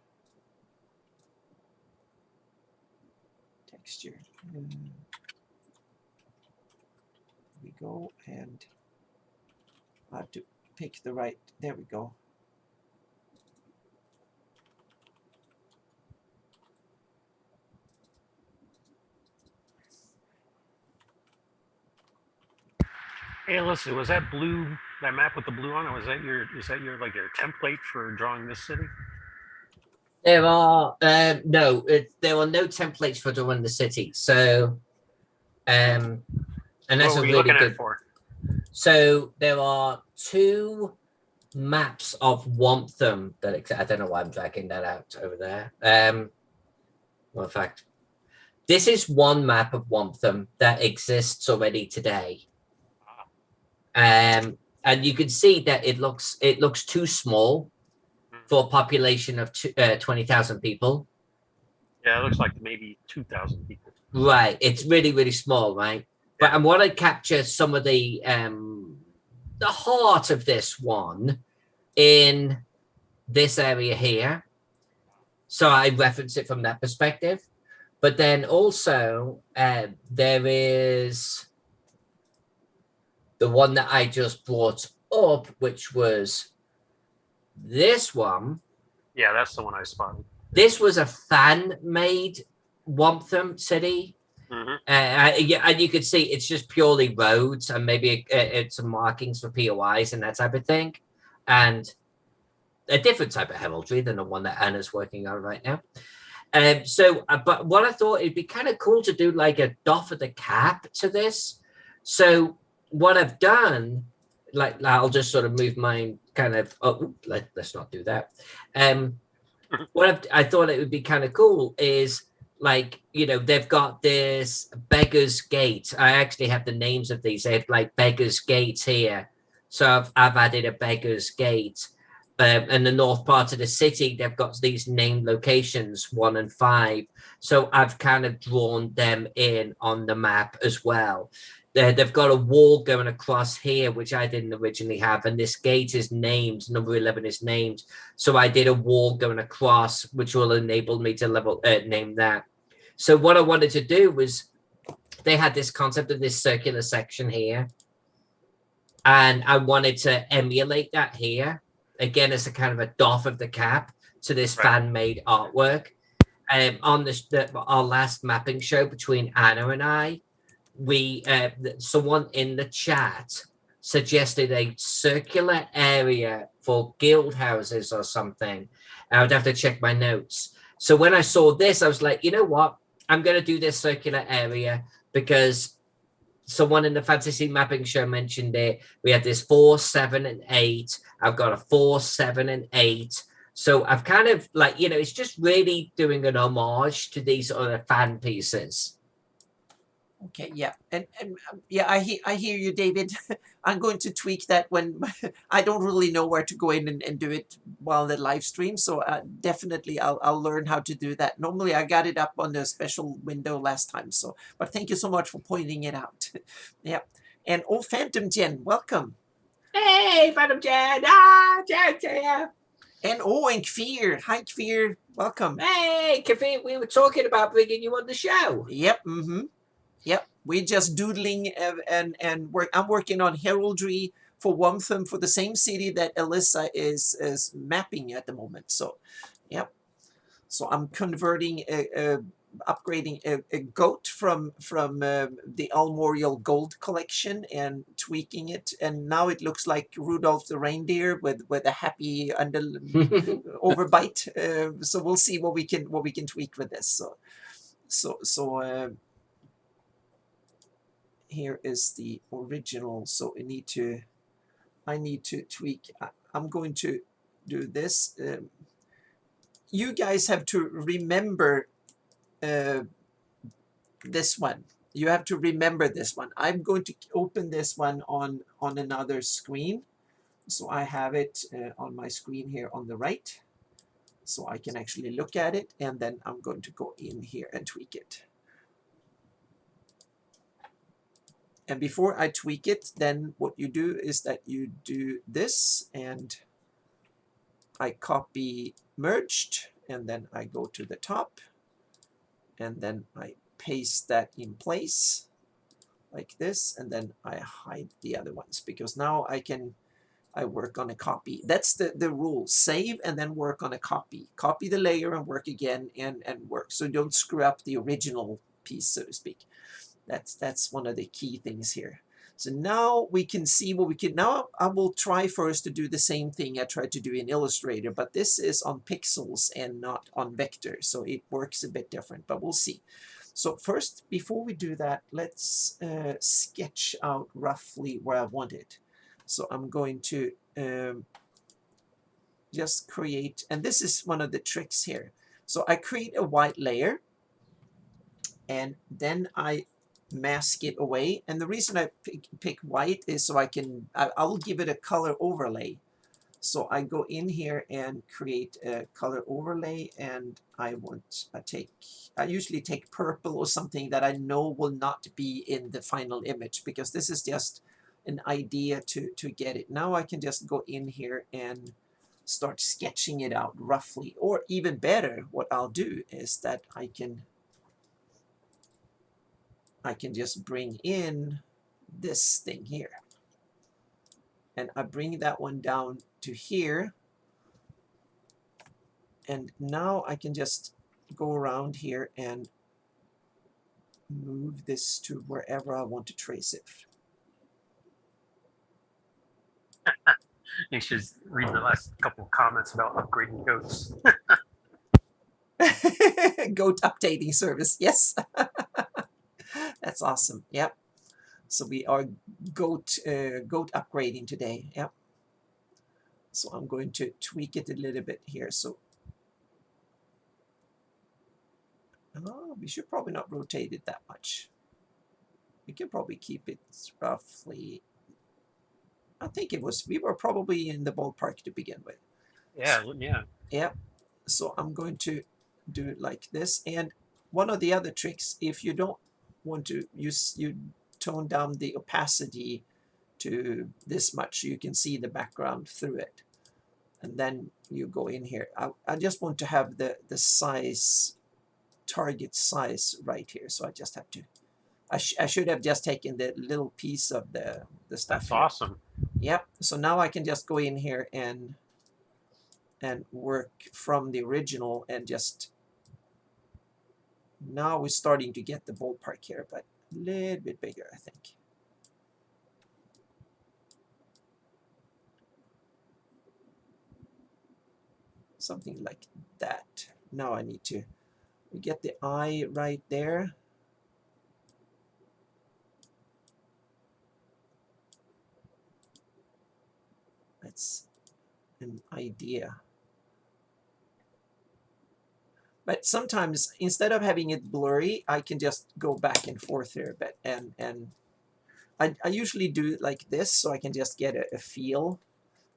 Texture. Here we go, and I have to pick the right, there we go. Hey, Alyssa, was that that map with the blue on it? Was that your like your template for drawing this city? There are there are no templates for to run the city. So, and that's What a were you really looking good. at for? So there are 2 maps of Wantham that I don't know why I'm dragging that out over there. Well, in fact, this is one map of Wantham that exists already today. And you can see that it looks too small for a population of 20,000 people. Yeah, it looks like maybe 2,000 people. Right, it's really really small, right? But I want to capture some of the heart of this one in this area here. So I reference it from that perspective. But then also there is the one that I just brought up, which was this one. Yeah, that's the one I spotted. This was a fan-made Wantham city. Mm-hmm. Yeah, and you could see it's just purely roads and maybe it's some markings for POIs and that type of thing. And a different type of heraldry than the one that Anna's working on right now. But what I thought it'd be kind of cool to do like a doff of the cap to this. So what I've done, like I'll just sort of move mine kind of. Oh, let's not do that. I thought it would be kind of cool is like they've got this Beggar's Gate. I actually have the names of these. They have like Beggar's Gate here, so I've added a Beggar's Gate. In the north part of the city, they've got these named locations 1 and 5. So I've kind of drawn them in on the map as well. They've got a wall going across here, which I didn't originally have. And this gate is named, number 11 is named. So I did a wall going across, which will enable me to name that. So what I wanted to do was they had this concept of this circular section here. And I wanted to emulate that here. Again, as a kind of a doff of the cap to this fan-made artwork. On our last mapping show between Anna and I, someone in the chat suggested a circular area for guild houses or something. I would have to check my notes. So when I saw this, I was like, you know what? I'm going to do this circular area because someone in the fantasy mapping show mentioned it. We had this 4, 7, and 8. I've got a 4, 7, and 8. So I've kind of it's just really doing an homage to these other fan pieces. Okay, yeah, and yeah, I hear you, David. I'm going to tweak that when I don't really know where to go in and do it while the live stream. So definitely, I'll learn how to do that. Normally, I got it up on the special window last time. So, but thank you so much for pointing it out. Yeah, and Phantom Jen, welcome. Hey, Phantom Jen! Jen. And Kfir, hi Kfir, welcome. Hey, Kfir, we were talking about bringing you on the show. Yep. Yep, we're just doodling and I'm working on heraldry for Wantham for the same city that Alyssa is mapping at the moment. So, yep. So I'm converting, upgrading a goat from the Almorial Gold collection and tweaking it, and now it looks like Rudolph the reindeer with a happy overbite. So we'll see what we can tweak with this. So. Here is the original, so I need to tweak. I'm going to do this. You guys have to remember this one. You have to remember this one. I'm going to open this one on another screen. So I have it on my screen here on the right. So I can actually look at it, and then I'm going to go in here and tweak it. And before I tweak it, then what you do is that you do this, and I copy merged, and then I go to the top, and then I paste that in place like this, and then I hide the other ones because now I work on a copy. That's the rule. Save and then work on a copy. Copy the layer and work again and work. So don't screw up the original piece, so to speak. That's one of the key things here. So now we can see what we can. Now I will try first to do the same thing I tried to do in Illustrator, but this is on pixels and not on vector, so it works a bit different, but we'll see. So first, before we do that, let's sketch out roughly where I want it. So I'm going to just create, and this is one of the tricks here. So I create a white layer, and then I mask it away. And the reason I pick white is so I'll give it a color overlay. So I go in here and create a color overlay, and I usually take purple or something that I know will not be in the final image, because this is just an idea to get it. Now I can just go in here and start sketching it out roughly. Or even better, what I'll do is that I can just bring in this thing here. And I bring that one down to here. And now I can just go around here and move this to wherever I want to trace it. You should read the last couple of comments about upgrading goats. Goat updating service, yes. That's awesome. Yep. So we are goat upgrading today. Yep. So I'm going to tweak it a little bit here. So we should probably not rotate it that much. We can probably keep it roughly. I think we were probably in the ballpark to begin with. Yeah, yeah. Yep. So I'm going to do it like this. And one of the other tricks, if you don't want to use, you tone down the opacity to this much so you can see the background through it. And then you go in here. I just want to have the size, target size right here. So I just have to, I should have just taken the little piece of the stuff. That's here. awesome. Yep. So now I can just go in here and work from the original, and just, now we're starting to get the ballpark here, but a little bit bigger, I think. Something like that. Now I need to get the eye right there. That's an idea. But sometimes, instead of having it blurry, I can just go back and forth here a bit. And I usually do it like this, so I can just get a feel.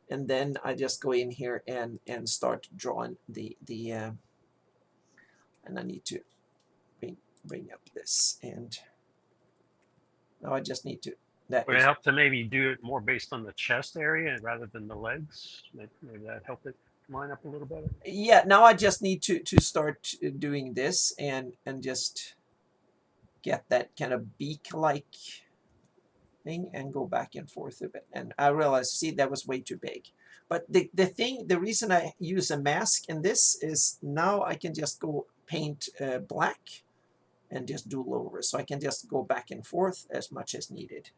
And then I just go in here and start drawing the and I need to bring up this. And now I just need to, Would it help to maybe do it more based on the chest area rather than the legs? Maybe that help it line up a little better. Yeah, now I just need to start doing this and just get that kind of beak-like thing and go back and forth a bit. And I realized, see, that was way too big. But the reason I use a mask in this is now I can just go paint black and just do over. So I can just go back and forth as much as needed.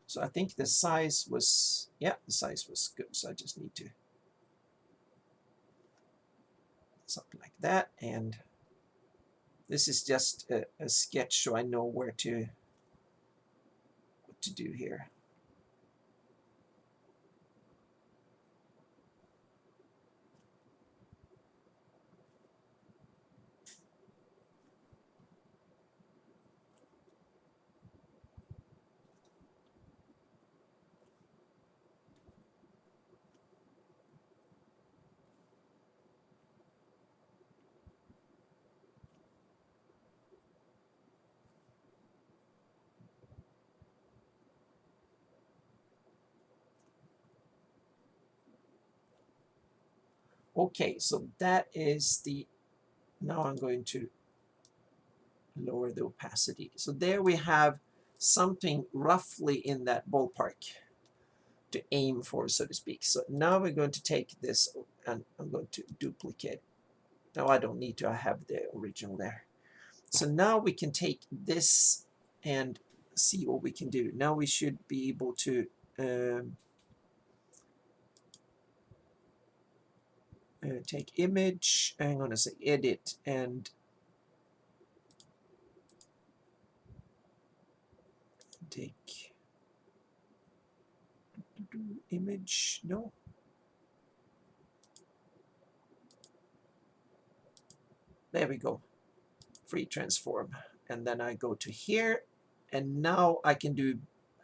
So I think the size was, yeah, the size was good. So I just need to something like that. And this is just a sketch, so I know what to do here. Okay, so that is the, now I'm going to lower the opacity. So there we have something roughly in that ballpark to aim for, so to speak. So now we're going to take this and I'm going to duplicate. No, I don't need to, I have the original there. So now we can take this and see what we can do. Now we should be able to take image, I'm going to say edit, and take image, no. There we go, free transform. And then I go to here, and now I can do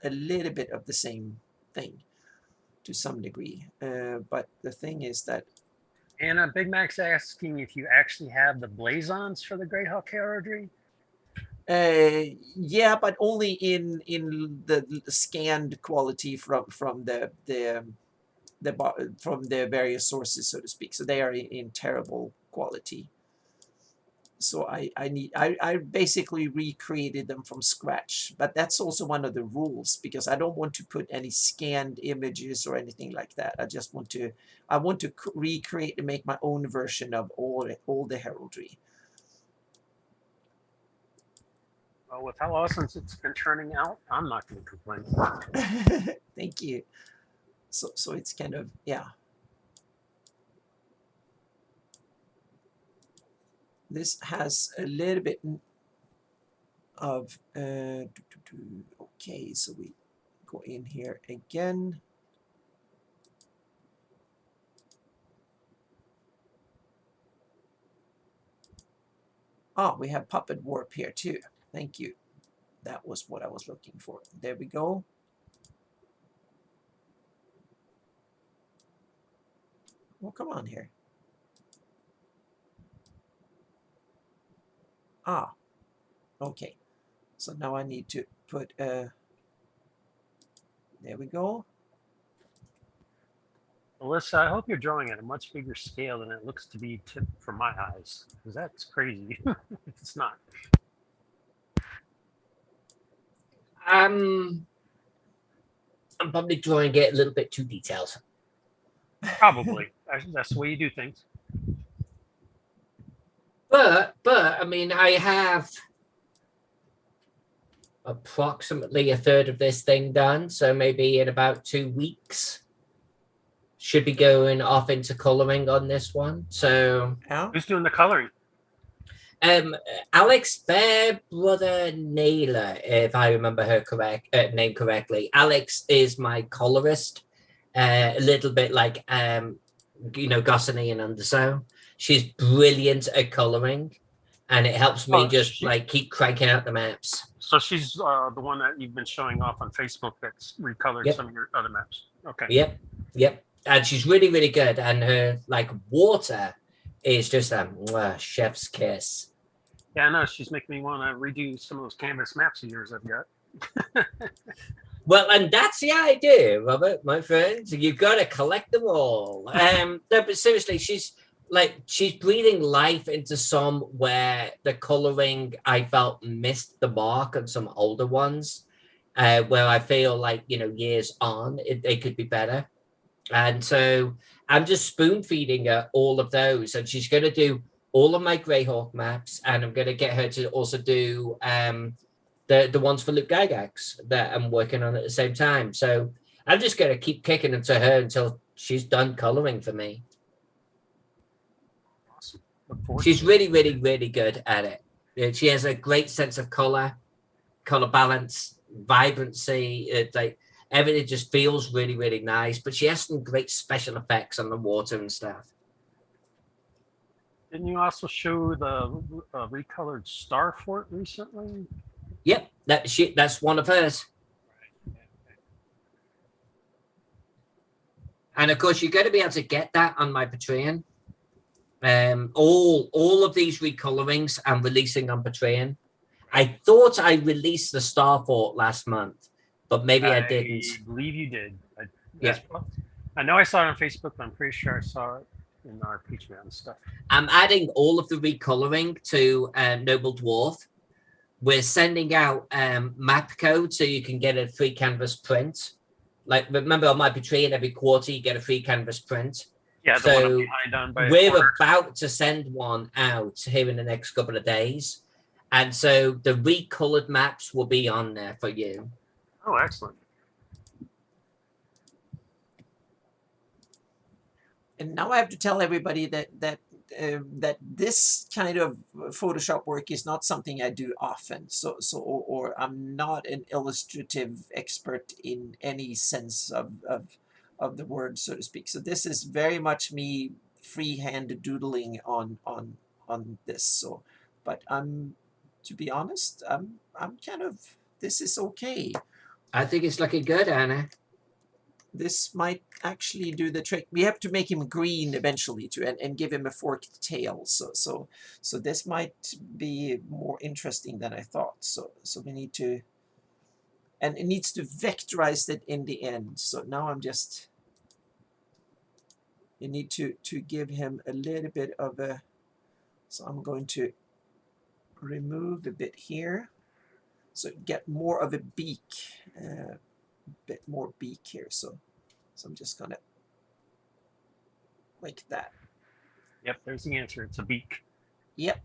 a little bit of the same thing to some degree. But the thing is that Anna, Big Mac's asking if you actually have the blazons for the Greyhawk heraldry. yeah, but only in the scanned quality from the from the various sources, so to speak. So they are in terrible quality. So I basically recreated them from scratch, but that's also one of the rules, because I don't want to put any scanned images or anything like that. I just want to recreate and make my own version of all the heraldry. Well, with how awesome it's been turning out, I'm not going to complain. Thank you. So it's kind of, yeah. This has a little bit of okay, so we go in here again. Oh, we have puppet warp here too. Thank you. That was what I was looking for. There we go. Well, come on here. Ah, okay. So now I need to put there we go. Alyssa, I hope you're drawing at a much bigger scale than it looks to be from my eyes, because that's crazy if it's not. I'm probably drawing it a little bit too detailed. Probably. That's the way you do things. But I mean, I have approximately a third of this thing done, so maybe in about 2 weeks should be going off into coloring on this one. So who's doing the coloring? Alex Fairbrother Naylor, if I remember her name correctly. Alex is my colorist, a little bit like Goscinny and Undersow. She's brilliant at coloring, and it helps me keep cranking out the maps. So she's the one that you've been showing off on Facebook that's recolored some of your other maps. Okay. Yep. And she's really, really good. And her water is just a chef's kiss. Yeah, I know. She's making me want to redo some of those canvas maps of yours I've got. Well, and that's the idea, Robert, my friend. You've got to collect them all. No, but seriously, she's breathing life into some where the coloring I felt missed the mark on some older ones, where I feel like, years on, they could be better. And so I'm just spoon feeding her all of those. And she's going to do all of my Greyhawk maps. And I'm going to get her to also do the ones for Luke Gygax that I'm working on at the same time. So I'm just going to keep kicking into her until she's done coloring for me. Awesome. She's really, really, really good at it. She has a great sense of color balance, vibrancy. Everything just feels really, really nice. But she has some great special effects on the water and stuff. Didn't you also show the recolored Star Fort recently? Yep, that's one of hers. And of course, you're going to be able to get that on my Patreon. All of these recolorings I'm releasing on Patreon. I thought I released the Star Fort last month, but maybe I didn't. I believe you did. Yeah. I know I saw it on Facebook, but I'm pretty sure I saw it in our Patreon stuff. I'm adding all of the recoloring to Noble Dwarf. We're sending out map code so you can get a free canvas print. Remember on my Patreon, every quarter you get a free canvas print. Yeah, the one I'm behind on by we're about to send one out here in the next couple of days. And so the recolored maps will be on there for you. Oh, excellent. And now I have to tell everybody that this kind of Photoshop work is not something I do often. Or I'm not an illustrative expert in any sense of the word, so to speak. So this is very much me freehand doodling on this. So, but to be honest, I'm kind of, this is okay. I think it's looking good, Anna. This might actually do the trick. We have to make him green eventually and give him a forked tail. So this might be more interesting than I thought. So we need to, and it needs to vectorize it in the end. So now I'm just, you need to give him a little bit of a, so I'm going to remove a bit here. So get more of a beak, bit more beak here. So I'm just gonna, like that. Yep, there's the answer. It's a beak. Yep.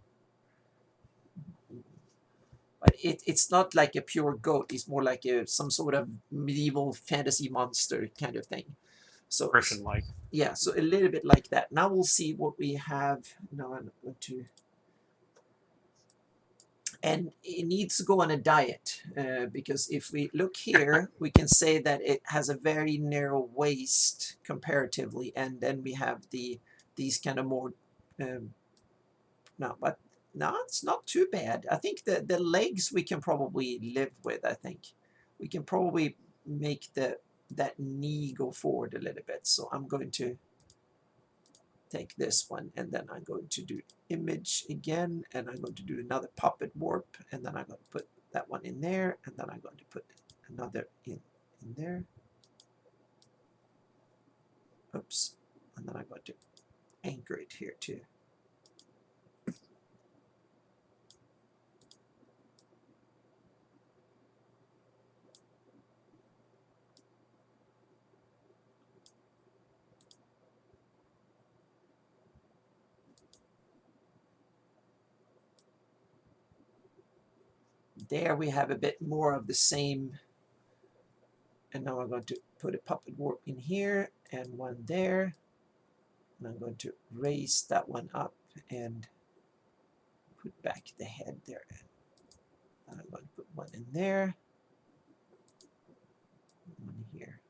But it's not like a pure goat. It's more like some sort of medieval fantasy monster kind of thing. So Griffin-like. yeah, so a little bit like that. Now we'll see what we have. Now I'm going to, and it needs to go on a diet because if we look here, we can say that it has a very narrow waist comparatively, and then we have these kind of more. No, but no, it's not too bad. I think the legs we can probably live with. I think we can probably make that knee go forward a little bit. So I'm going to take this one, and then I'm going to do image again, and I'm going to do another puppet warp, and then I'm going to put that one in there, and then I'm going to put another in there. Oops. And then I'm going to anchor it here too. There we have a bit more of the same. And now I'm going to put a puppet warp in here and one there. And I'm going to raise that one up and put back the head there. And I'm going to put one in there, one here.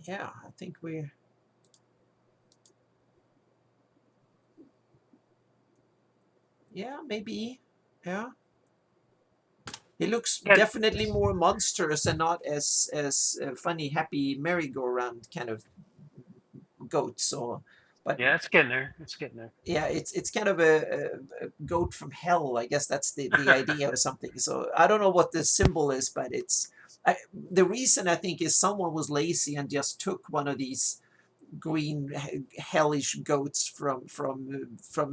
Yeah, I think we're, yeah, maybe, yeah. He looks Yeah. definitely more monstrous and not as funny, happy merry-go-round kind of goat. So, but Yeah, it's getting there. It's getting there. yeah, it's kind of a goat from hell. I guess that's the idea or something. So I don't know what the symbol is, but it's the reason I think is someone was lazy and just took one of these green hellish goats from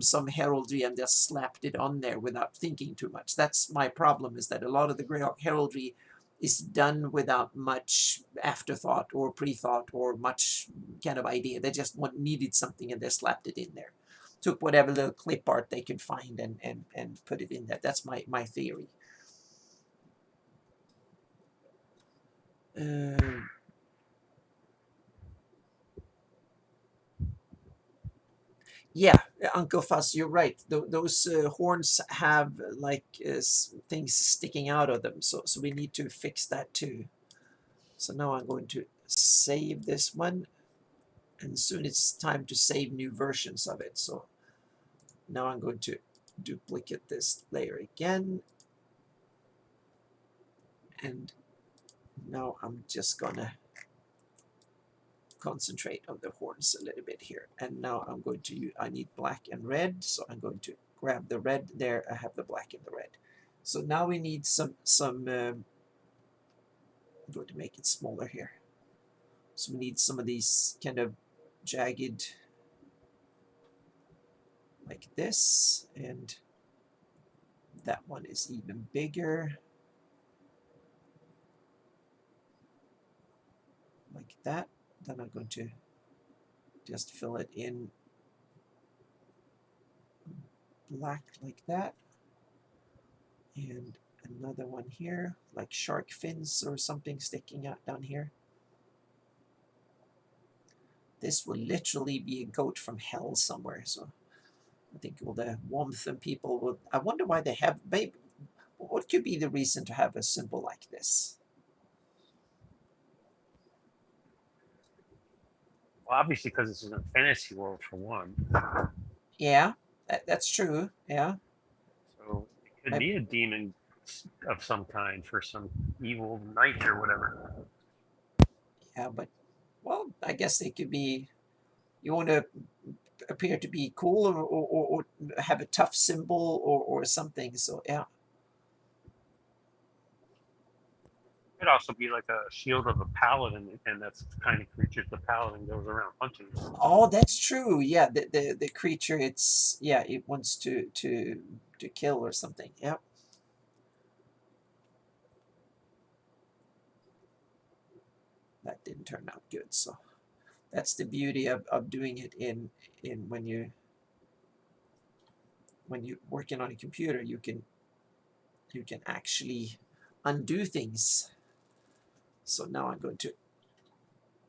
some heraldry and just slapped it on there without thinking too much. That's my problem, is that a lot of the heraldry is done without much afterthought or pre-thought or much kind of idea. They just needed something and they slapped it in there. Took whatever little clip art they could find and put it in there. That's my theory. Yeah, Uncle Fuss, you're right. Those horns have like things sticking out of them, so we need to fix that too. So now I'm going to save this one, and soon it's time to save new versions of it. So now I'm going to duplicate this layer again, and now I'm just gonna concentrate on the horns a little bit here. And now I'm going to use, I need black and red, so I'm going to grab the red there. I have the black and the red. So now we need some I'm going to make it smaller here. So we need some of these kind of jagged like this, and That one is even bigger. Like that. Then I'm going to just fill it in black like that. And another one here, like shark fins or something sticking out down here. This will literally be a goat from hell somewhere. So I think all the warmth people will. I wonder why they have. Maybe what could be the reason to have a symbol like this? Well, obviously because it's in a fantasy world for one. Yeah, that's true. Yeah. So it could be a demon of some kind for some evil knight or whatever. Yeah, but well, I guess they could be. You want to appear to be cool or have a tough symbol or something. So yeah. It could also be like a shield of a paladin, and that's the kind of creature the paladin goes around hunting. Oh, that's true. Yeah, the creature, it's yeah, it wants to kill or something. Yeah. That didn't turn out good. So that's the beauty of doing it in when you're working on a computer, you can actually undo things. So now I'm going to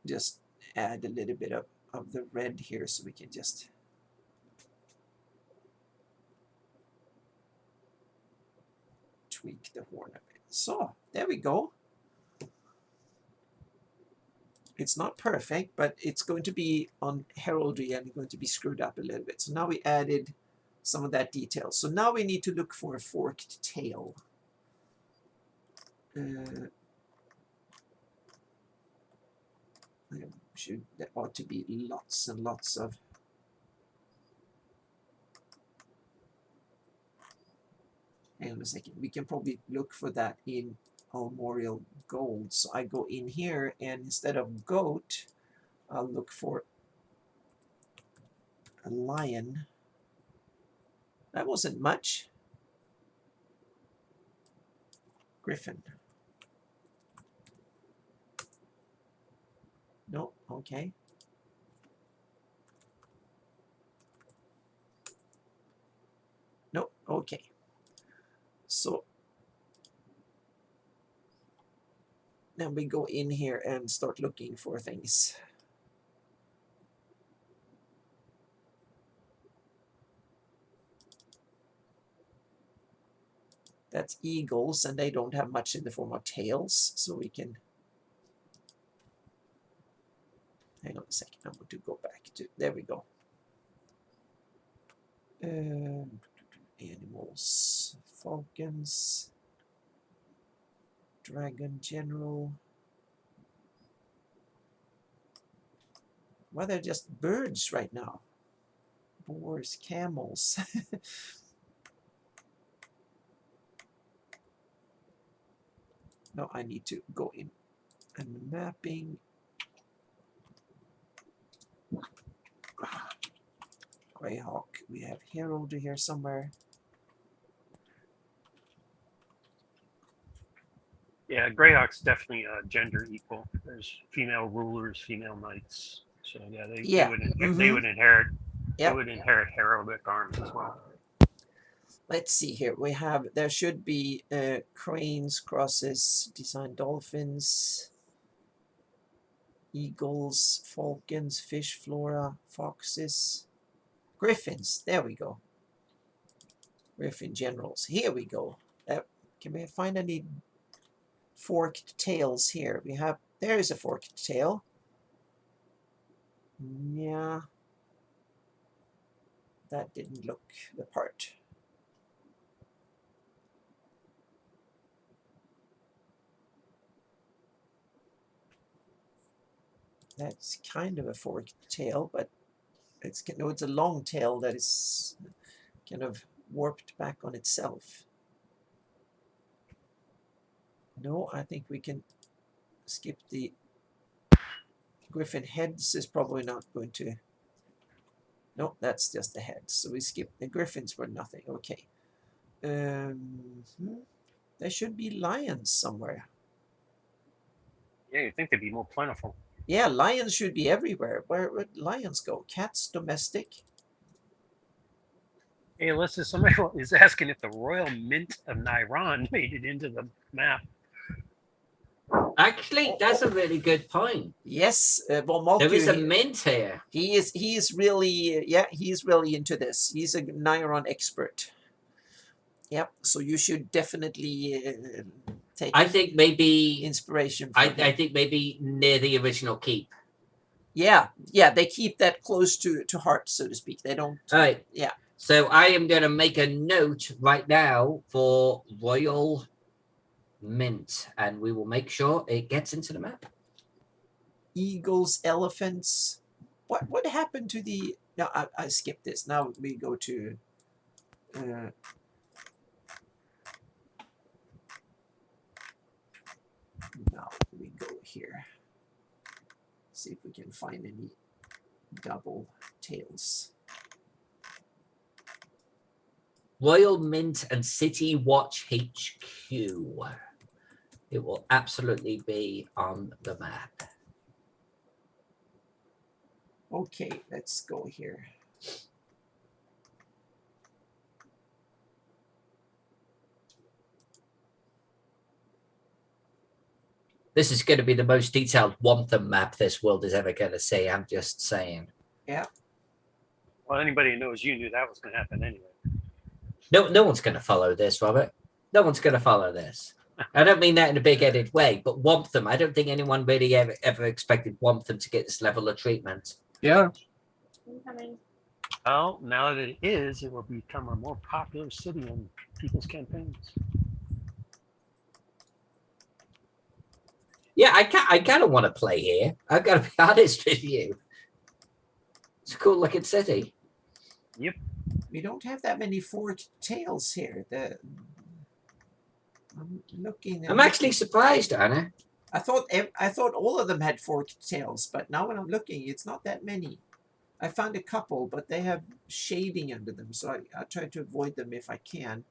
just add a little bit of the red here so we can just tweak the horn a bit. So there we go. It's not perfect, but it's going to be on heraldry and going to be screwed up a little bit. So now we added some of that detail. So now we need to look for a forked tail. There ought to be lots and lots of. Hang on a second. We can probably look for that in Armorial Gold. So I go in here, and instead of goat, I'll look for a lion. That wasn't much. Griffin. No, okay. No, okay. So then we go in here and start looking for things. That's eagles, and they don't have much in the form of tails, so we can. Hang on a second, I'm going to go back to. There we go. Animals, falcons, dragon general. Well, they're just birds right now. Boars, camels. Now I need to go in and mapping. Greyhawk. We have heraldry here somewhere. Yeah, Greyhawk's definitely gender equal. There's female rulers, female knights. So yeah, they would inherit. Yep. They would inherit heraldic arms as well. Let's see here. We have, there should be cranes, crosses, designed dolphins, eagles, falcons, fish flora, foxes, griffins. There we go. Griffin generals. Here we go. Can we find any forked tails here? We have, there is a forked tail. Yeah. That didn't look the part. That's kind of a forked tail, but it's no, it's a long tail that is kind of warped back on itself. No, I think we can skip the griffin heads. Is probably not going to. No, that's just the heads. So we skip the griffins were nothing. Okay. There should be lions somewhere. Yeah, you'd think they'd be more plentiful. Yeah, lions should be everywhere. Where would lions go? Cats, domestic. Hey, Alyssa, somebody is asking if the Royal Mint of Nairon made it into the map. Actually, that's a really good point. Yes, There is a Volmolku, mint here. he is really, yeah, he's really into this. He's a Nairon expert. Yep. So you should definitely take I think maybe inspiration I from him. think maybe near the original keep. Yeah, they keep that close to heart, so to speak. They don't. All right. Yeah. So I am going to make a note right now for Royal Mint, and we will make sure it gets into the map. Eagles, elephants. What happened to the? No, I skipped this. Now we go to. Now we go here. See if we can find any double tails. Royal Mint and City Watch HQ. It will absolutely be on the map. Okay, let's go here. This is going to be the most detailed Wantham map this world is ever going to see. I'm just saying. Yeah. Well, anybody who knows you knew that was going to happen anyway. No one's going to follow this, Robert. No one's going to follow this. I don't mean that in a big-headed way, but Wantham, I don't think anyone really ever expected Wantham to get this level of treatment. Yeah. Well, now that it is, it will become a more popular city in people's campaigns. Yeah, I kind of want to play here. I've got to be honest with you. It's a cool-looking city. Yep. We don't have that many forked tails here. I'm looking. I'm actually surprised, Anna. I thought all of them had forked tails, but now when I'm looking, it's not that many. I found a couple, but they have shading under them, so I try to avoid them if I can.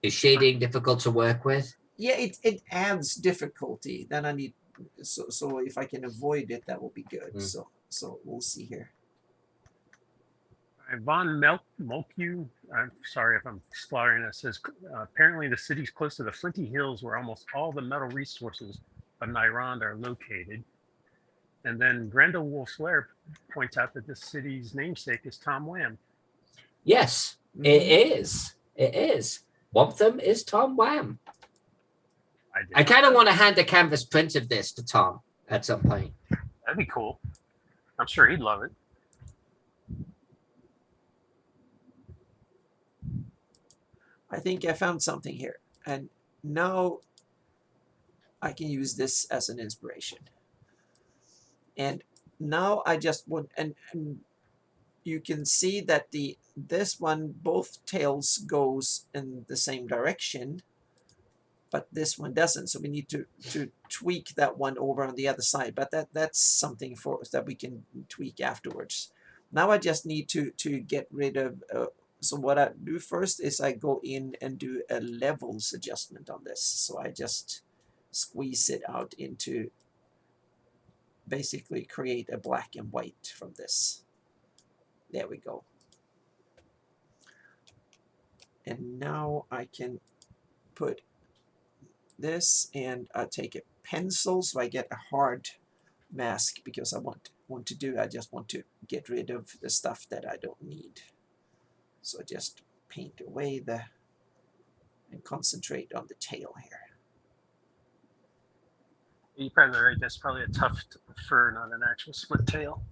Is shading difficult to work with? Yeah, it adds difficulty. Then I need so if I can avoid it, that will be good. So we'll see here. Von Molku, I'm sorry if I'm slaughtering this, says apparently the city's close to the Flinty Hills where almost all the metal resources of Nyrond are located. And then Grendel Wolfslair points out that this city's namesake is Tom Wham. Yes, it is. It is. One of them is Tom Wham. I kind of want to hand a canvas print of this to Tom at some point. That'd be cool. I'm sure he'd love it. I think I found something here, and now I can use this as an inspiration. And now I just want, and you can see that this one, both tails goes in the same direction, but this one doesn't. So we need to tweak that one over on the other side. But that's something for us that we can tweak afterwards. Now I just need to get rid of. So what I do first is I go in and do a levels adjustment on this. So I just squeeze it out into, basically create a black and white from this. There we go. And now I can put this, and I take a pencil so I get a hard mask, because I I just want to get rid of the stuff that I don't need. So I just paint away and concentrate on the tail here. You're probably right. That's probably a tuft fur, not an actual split tail.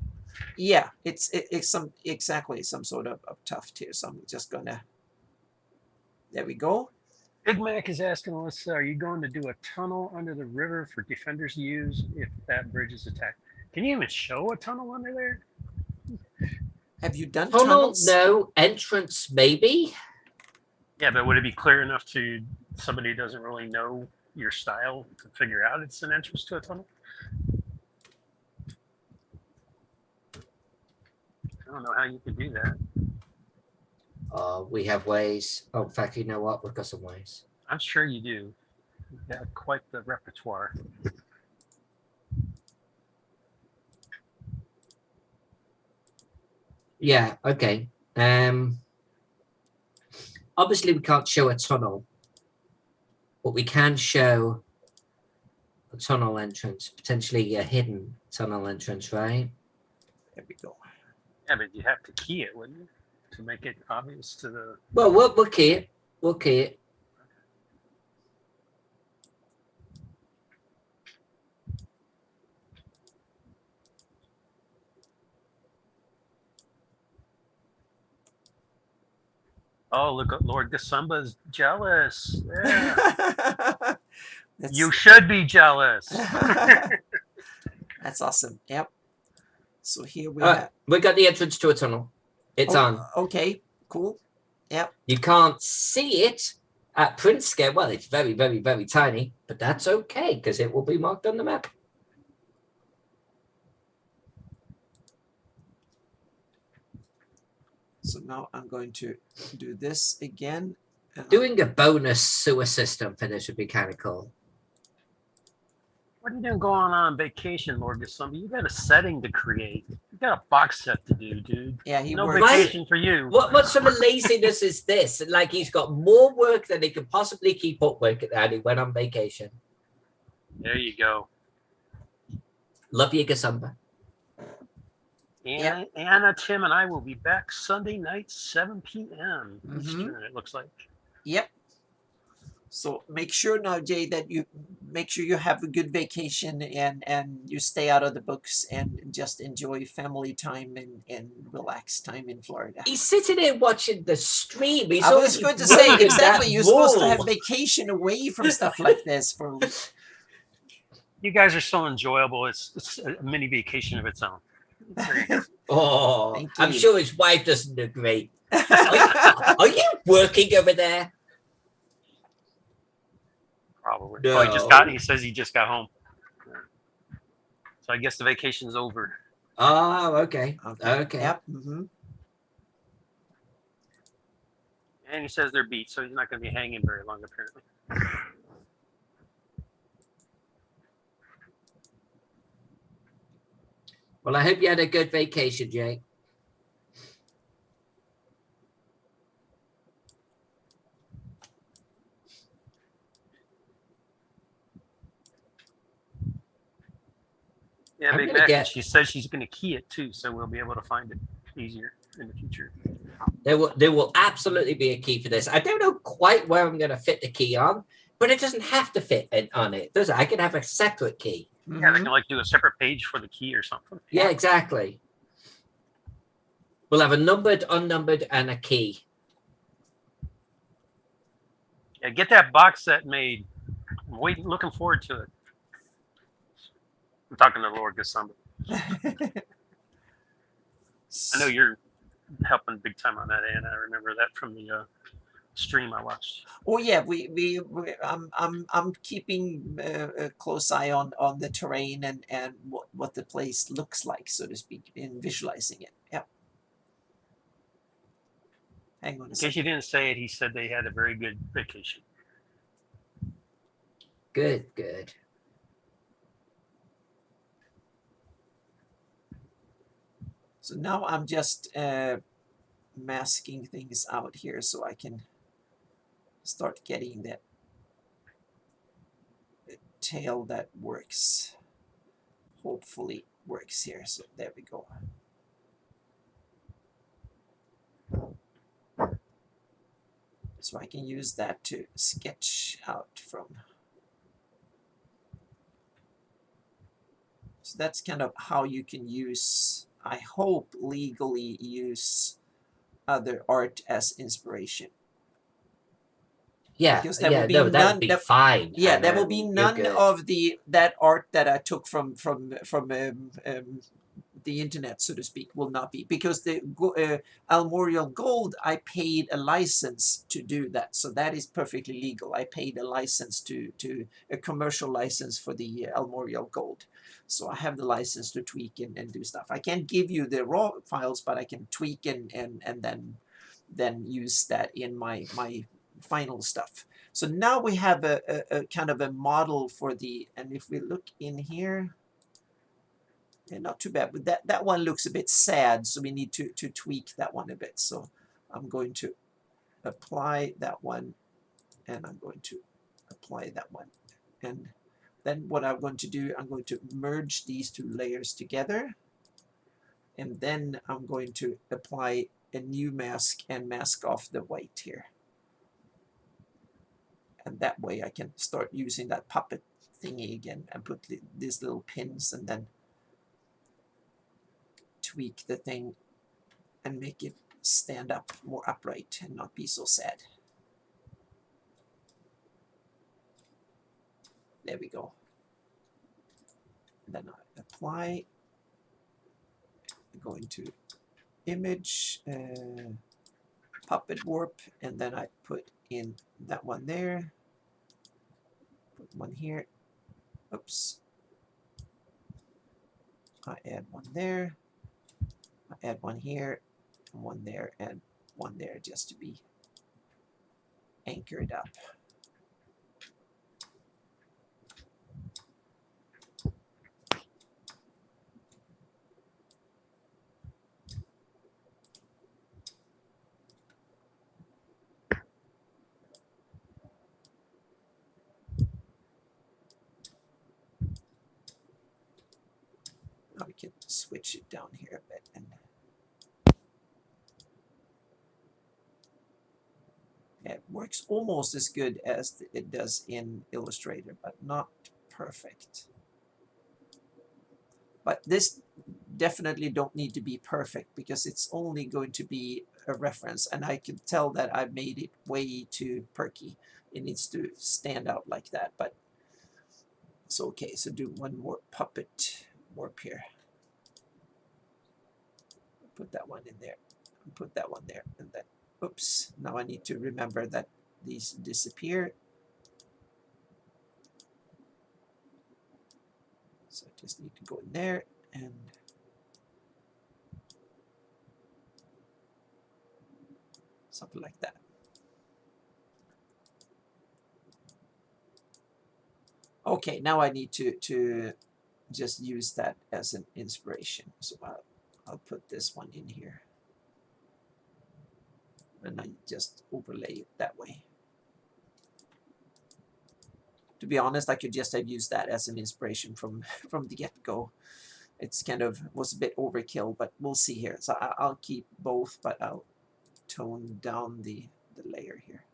Yeah, it's some sort of tuft here. So I'm just gonna. There we go. Big Mac is asking us, are you going to do a tunnel under the river for defenders to use if that bridge is attacked? Can you even show a tunnel under there? Have you done Tunnel? tunnels? No. Entrance? Maybe. Yeah, but would it be clear enough to somebody who doesn't really know your style to figure out it's an entrance to a tunnel? I don't know how you could do that. We have ways. Oh, in fact, you know what? We've got some ways. I'm sure you do. You've got quite the repertoire. Yeah, okay. Obviously we can't show a tunnel, but we can show a tunnel entrance, potentially a hidden tunnel entrance, right? There we go. Yeah, but you have to key it, wouldn't you? To make it obvious to the. Well, we'll key it. We'll key it. Oh, look at Lord Gasumba's jealous. Yeah. That's, You should be jealous. that's awesome. Yep. So here we All have. right, we got the entrance to a tunnel. It's on. Okay. Cool. Yep. You can't see it at print scale. Well, it's very, very, very tiny, but that's okay because it will be marked on the map. So now I'm going to do this again. Doing a bonus sewer system for this would be kind of cool. What are you doing going on vacation, Lord Gasumba? You got a setting to create. You got a box set to do, dude. Yeah, he No works. vacation for you. What sort of laziness is this? Like he's got more work than he could possibly keep up with, and he went on vacation. There you go. Love you, Gasumba. Anna, Tim, and I will be back Sunday night, 7 p.m. Eastern, it looks like. Yep. So make sure now, Jay, that you make sure you have a good vacation and you stay out of the books and just enjoy family time and relax time in Florida. He's sitting here watching the stream. He's I was going to say, exactly, you're supposed to have vacation away from stuff like this. For You guys are so enjoyable. It's a mini vacation of its own. Oh, Thank I'm you. sure his wife doesn't agree. Are you working over there? Probably. No. Oh, he says he just got home. So I guess the vacation's over. Oh, okay. Okay. Yep. Mm-hmm. And he says they're beat, so he's not going to be hanging very long, apparently. Well, I hope you had a good vacation, Jay. Yeah, I'm Big gonna Mac. get- She says she's going to key it too, so we'll be able to find it easier in the future. There will absolutely be a key for this. I don't know quite where I'm going to fit the key on, but it doesn't have to fit on it, does it? I can have a separate key. Yeah, they can like do a separate page for the key or something. Yeah, exactly. We'll have a numbered, unnumbered, and a key. Yeah, get that box set made. I'm looking forward to it. I'm talking to Lord Gasumba. I know you're helping big time on that, Anna. I remember that from the stream I watched. Oh yeah, I'm keeping a close eye on the terrain and what the place looks like, so to speak, in visualizing it. Yep. Hang on a In case second. you didn't say it, he said they had a very good vacation. Good, good. So now I'm just masking things out here so I can start getting that tail that works. Hopefully works here. So there we go. So I can use that to sketch out from. So that's kind of how you can use, I hope, legally use other art as inspiration. Yeah, Because there yeah, will be no, that none- would be that- fine. Yeah, there Anna. will be You're none good. of that art that I took from the internet, so to speak, will not be, because the Armorial Gold, I paid a license to do that, so that is perfectly legal. I paid a license to a commercial license for the Armorial Gold, so I have the license to tweak and do stuff. I can't give you the raw files, but I can tweak and then then use that in my final stuff. So now we have a kind of a model for the, and if we look in here, and not too bad, but that one looks a bit sad, so we need to tweak that one a bit. So I'm going to apply that one, and I'm going to apply that one. And then what I'm going to do, I'm going to merge these two layers together, and then I'm going to apply a new mask and mask off the white here. And that way I can start using that puppet thingy again and put these little pins and then tweak the thing and make it stand up more upright and not be so sad. There we go. And then I apply, go into image, puppet warp, and then I put in that one there, put one here, oops, I add one there, I add one here, and one there, and one there, just to be anchored up. Now we can switch it down here a bit, and it works almost as good as it does in Illustrator, but not perfect. But this definitely don't need to be perfect because it's only going to be a reference, and I can tell that I made it way too perky. It needs to stand out like that, but it's okay. So do one more puppet warp here. Put that one in there, and put that one there, and then, oops, now I need to remember that these disappear. So I just need to go in there and something like that. Okay, now I need to just use that as an inspiration. So I'll put this one in here. And I just overlay it that way. To be honest, I could just have used that as an inspiration from the get-go. It's kind of was a bit overkill, but we'll see here. So I'll keep both, but I'll tone down the layer here.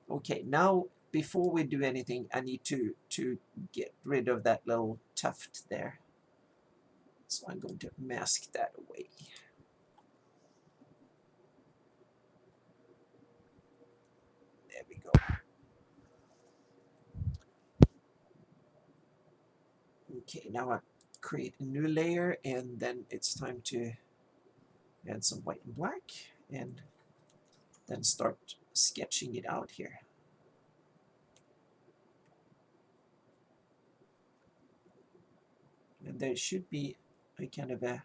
Okay, now before we do anything, I need to get rid of that little tuft there. So I'm going to mask that away. There we go. Okay, now I create a new layer, and then it's time to add some white and black, and then start sketching it out here. And there should be a kind of a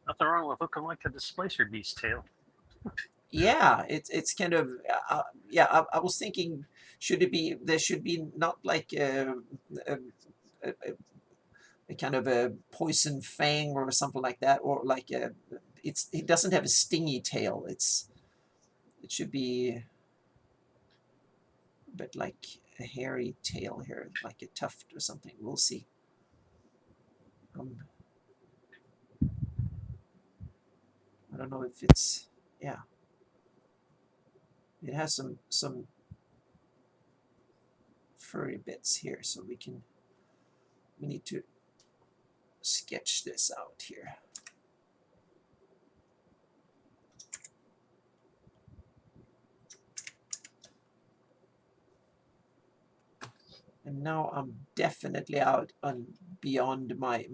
Nothing wrong with looking like a displacer beast tail. yeah, it's kind of yeah. I was thinking, should it be there should be not like a kind of a poison fang or something like that, or like it doesn't have a stingy tail. It should be a bit like a hairy tail here, like a tuft or something. We'll see. I don't know if it's, yeah. It has some furry bits here, so we need to sketch this out here. And now I'm definitely out on beyond my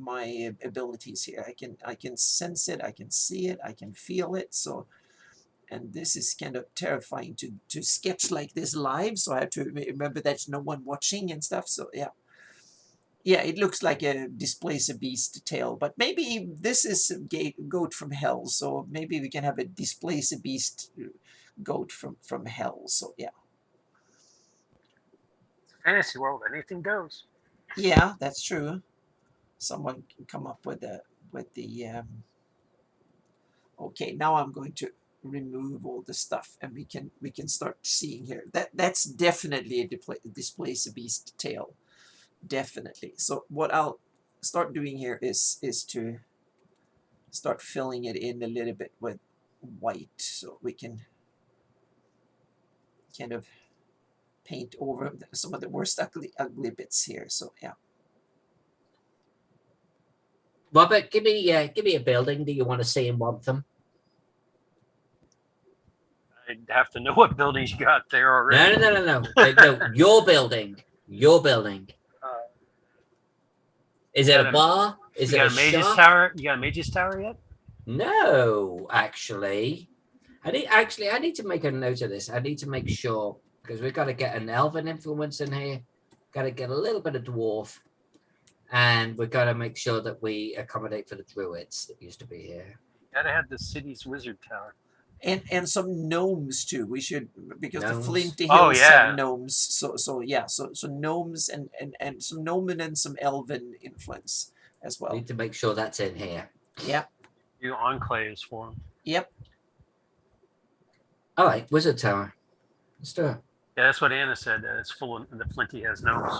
abilities here. I can sense it, I can see it, I can feel it. So and this is kind of terrifying to sketch like this live, so I have to remember there's no one watching and stuff. So yeah, it looks like a displays a beast tail, but maybe this is a goat from hell, so maybe we can have a displays a beast goat from hell. So yeah, Fantasy world, anything goes. yeah, that's true. Someone can come up with the okay, now I'm going to remove all the stuff, and we can start seeing here that's definitely a displays a beast tail, definitely. So what I'll start doing here is to start filling it in a little bit with white, so we can kind of paint over some of the worst ugly bits here. So yeah. Robert, give me a building that you want to see and want them. I'd have to know what buildings you got there already. No. No, your building. Your building. Is it a bar? Is it a Mage's shop? Tower? You got a Mage's Tower yet? No, actually. I need to make a note of this. I need to make sure, because we've got to get an elven influence in here. Got to get a little bit of dwarf. And we've got to make sure that we accommodate for the druids that used to be here. Gotta have the city's wizard tower. And some gnomes too. We should, because Gnomes. the Flinty Hills yeah. have gnomes. So gnomes and some gnomon and some elven influence as well. Need to make sure that's in here. Yep. Do enclaves for them. Yep. All right, wizard tower. Let's do it. Yeah, that's what Anna said. It's full of the Flinty has gnomes.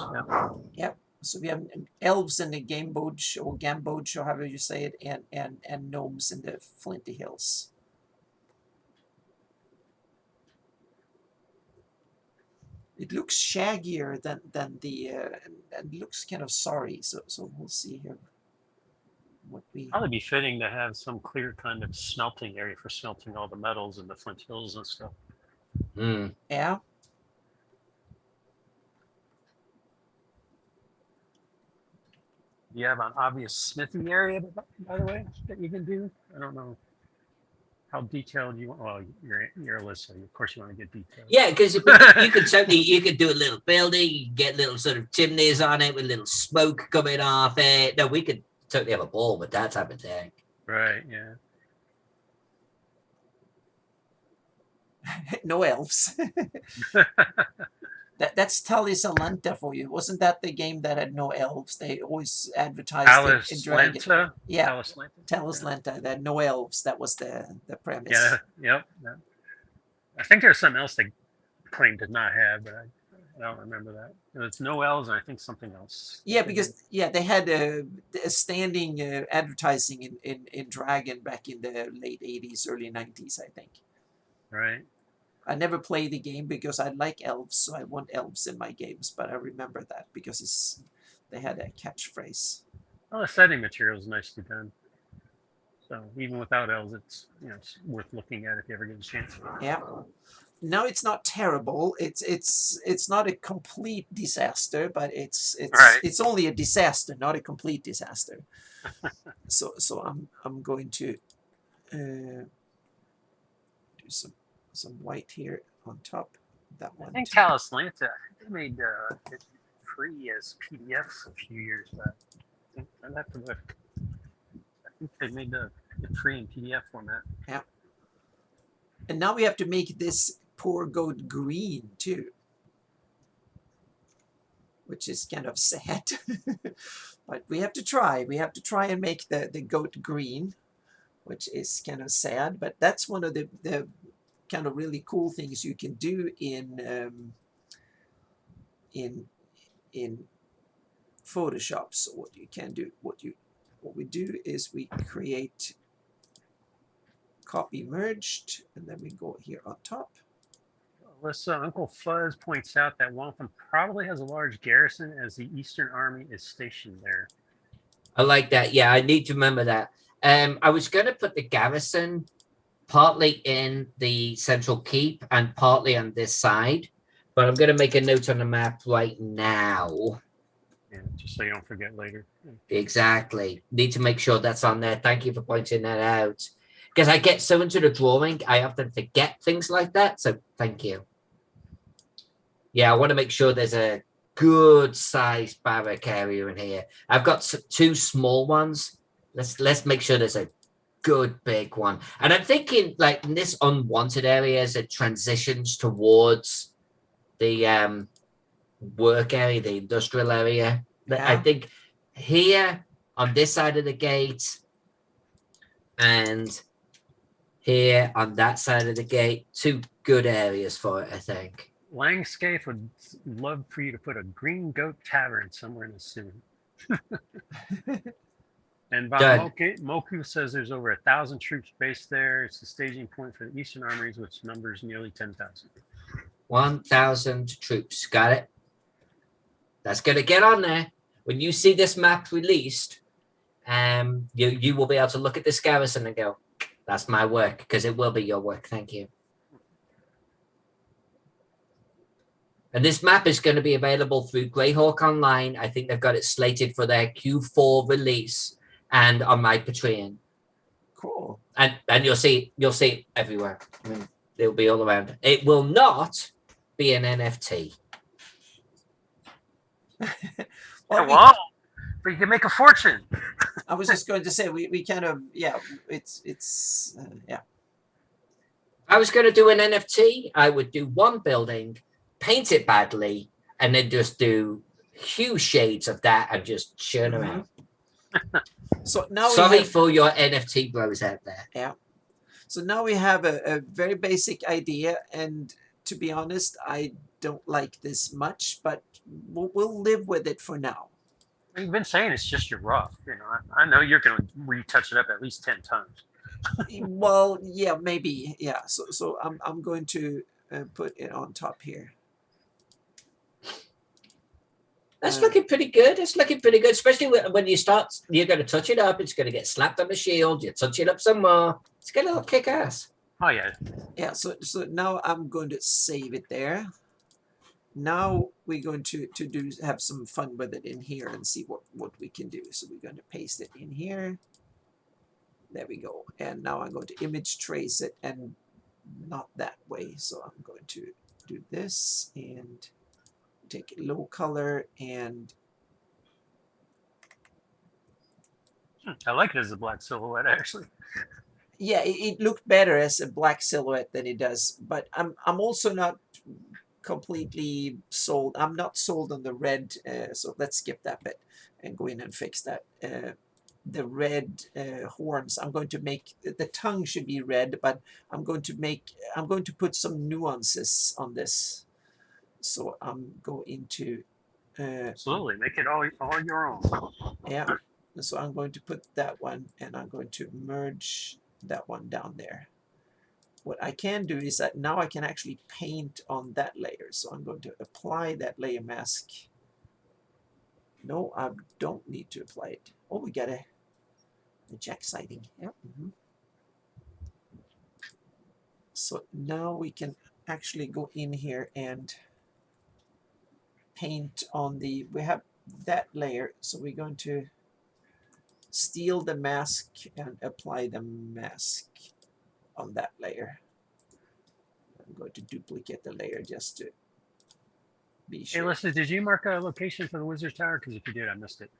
Yep. So we have elves in the Gamboge or however you say it, and gnomes in the Flinty Hills. It looks shaggier than the and looks kind of sorry. So we'll see here what we. Probably be fitting to have some clear kind of smelting area for smelting all the metals in the Flint Hills and stuff. Yeah. Do you have an obvious smithing area, by the way, that you can do? I don't know how detailed you want. Well, you're Alyssa. Of course, you want to get detailed. Yeah, because you could do a little building, you get little sort of chimneys on it with little smoke coming off it. No, we could totally have a ball with that type of thing. Right, yeah. No elves. That's Talisalanta for you. Wasn't that the game that had no elves? They always advertised it in Dragon. Yeah, Talislanta. That no elves. That was the premise. Yeah, yep. I think there's something else they claimed to not have, but I don't remember that. It's no elves, and I think something else. Yeah, because they had a standing advertising in Dragon back in the late 80s, early 90s, I think. Right. I never played the game because I like elves, so I want elves in my games. But I remember that because they had a catchphrase. Well, the setting material is nicely done. So even without elves, it's worth looking at if you ever get a chance. Yeah. No, it's not terrible. It's not a complete disaster, but it's right. It's only a disaster, not a complete disaster. so I'm going to do some white here on top. That one. I think Talislanta, they made it free as PDFs a few years back. I'd have to look. I think they made it free in PDF format. Yeah. And now we have to make this poor goat green too, which is kind of sad. But we have to try. We have to try and make the goat green, which is kind of sad. But that's one of the kind of really cool things you can do in Photoshop. So what you can do, what we do is we create copy merged, and then we go here on top. Alyssa, Uncle Fuzz points out that Wampum probably has a large garrison as the Eastern Army is stationed there. I like that. Yeah, I need to remember that. I was going to put the garrison partly in the central keep and partly on this side, but I'm going to make a note on the map right now. Yeah, just so you don't forget later. Exactly. Need to make sure that's on there. Thank you for pointing that out. because I get so into the drawing, I often forget things like that. So thank you. Yeah, I want to make sure there's a good sized barrack area in here. I've got two small ones. Let's make sure there's a good big one. And I'm thinking like in this unwanted area as it transitions towards the work area, the industrial area. I Yeah. think here on this side of the gate and here on that side of the gate, two good areas for it, I think. Langscape would love for you to put a Green Goat Tavern somewhere in the city. And Done. Moku says there's over 1,000 troops based there. It's the staging point for the Eastern armies, which numbers nearly 10,000. 1,000 troops. Got it. That's going to get on there. When you see this map released, you will be able to look at this garrison and go, that's my work, because it will be your work. Thank you. And this map is going to be available through Greyhawk Online. I think they've got it slated for their Q4 release and on my Patreon. Cool. And you'll see it everywhere. I mean, it'll be all around. It will not be an NFT. Well, but you can make a fortune. I was just going to say we kind of it's yeah. If I was going to do an NFT, I would do one building, paint it badly, and then just do huge shades of that and just churn around. So now sorry for your NFT bros out there. Yeah. So now we have a very basic idea, and to be honest, I don't like this much, but we'll live with it for now. You've been saying it's just your rough. You know, I know you're going to retouch it up at least 10 times. Well, yeah, maybe, yeah. So I'm going to put it on top here. That's looking pretty good. It's looking pretty good, especially when you start. You're going to touch it up. It's going to get slapped on the shield. You touch it up some more. It's going to look kick ass. Oh yeah. Yeah. So now I'm going to save it there. Now we're going to have some fun with it in here and see what we can do. So we're going to paste it in here. There we go. And now I'm going to image trace it, and not that way. So I'm going to do this and take low color and I like it as a black silhouette, actually. yeah, it looked better as a black silhouette than it does. But I'm also not completely sold. I'm not sold on the red. So let's skip that bit and go in and fix that. The red horns. I'm going to make the tongue should be red, but I'm going to put some nuances on this. So I'm going to Absolutely, make it all your own. yeah. So I'm going to put that one, and I'm going to merge that one down there. What I can do is that now I can actually paint on that layer. So I'm going to apply that layer mask. No, I don't need to apply it. Oh, we got a jack sighting. Yep. So now we can actually go in here and paint on we have that layer. So we're going to steal the mask and apply the mask on that layer. I'm going to duplicate the layer just to be sure. Hey, Alyssa, did you mark a location for the Wizard's Tower? Because if you did, I missed it.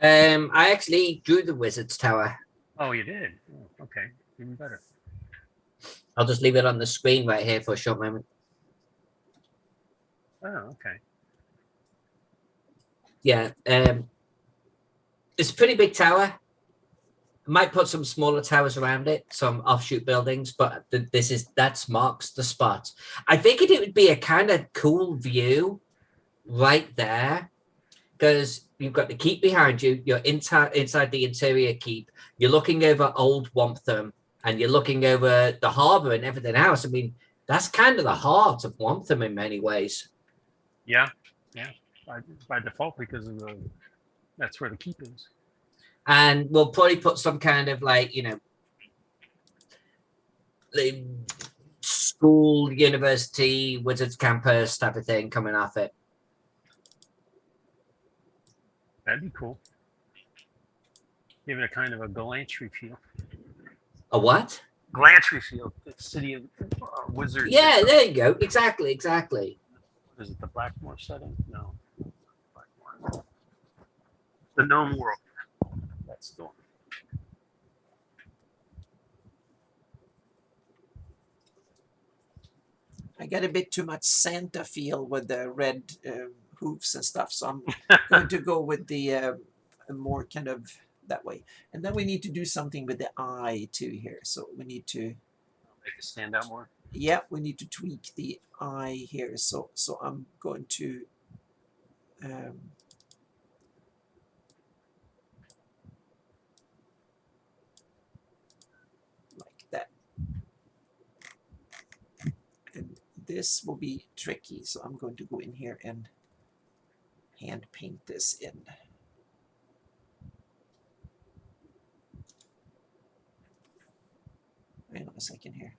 I actually drew the Wizard's Tower. Oh, you did? Oh, okay, even better. I'll just leave it on the screen right here for a short moment. Oh, okay. Yeah, it's a pretty big tower. I might put some smaller towers around it, some offshoot buildings, but that marks the spot. I figured it would be a kind of cool view right there, because you've got the keep behind you. You're inside the interior keep. You're looking over Old Wantham, and you're looking over the harbour and everything else. I mean, that's kind of the heart of Wantham in many ways. Yeah. By default, because of that's where the keep is. And we'll probably put some kind of school, university, Wizards campus type of thing coming off it. That'd be cool. Give it a kind of a Galantry feel. A what? Glantry Field, the city of wizards. Yeah, there you go. Exactly. Is it the Blackmore setting? No. Blackmore. The Gnome World. That's the one. I got a bit too much Santa feel with the red hooves and stuff, so I'm going to go with the more kind of that way. And then we need to do something with the eye too here. So we need to Make it stand out more. yeah, we need to tweak the eye here. So I'm going to like that. And this will be tricky, so I'm going to go in here and hand paint this in. Hang on a second here.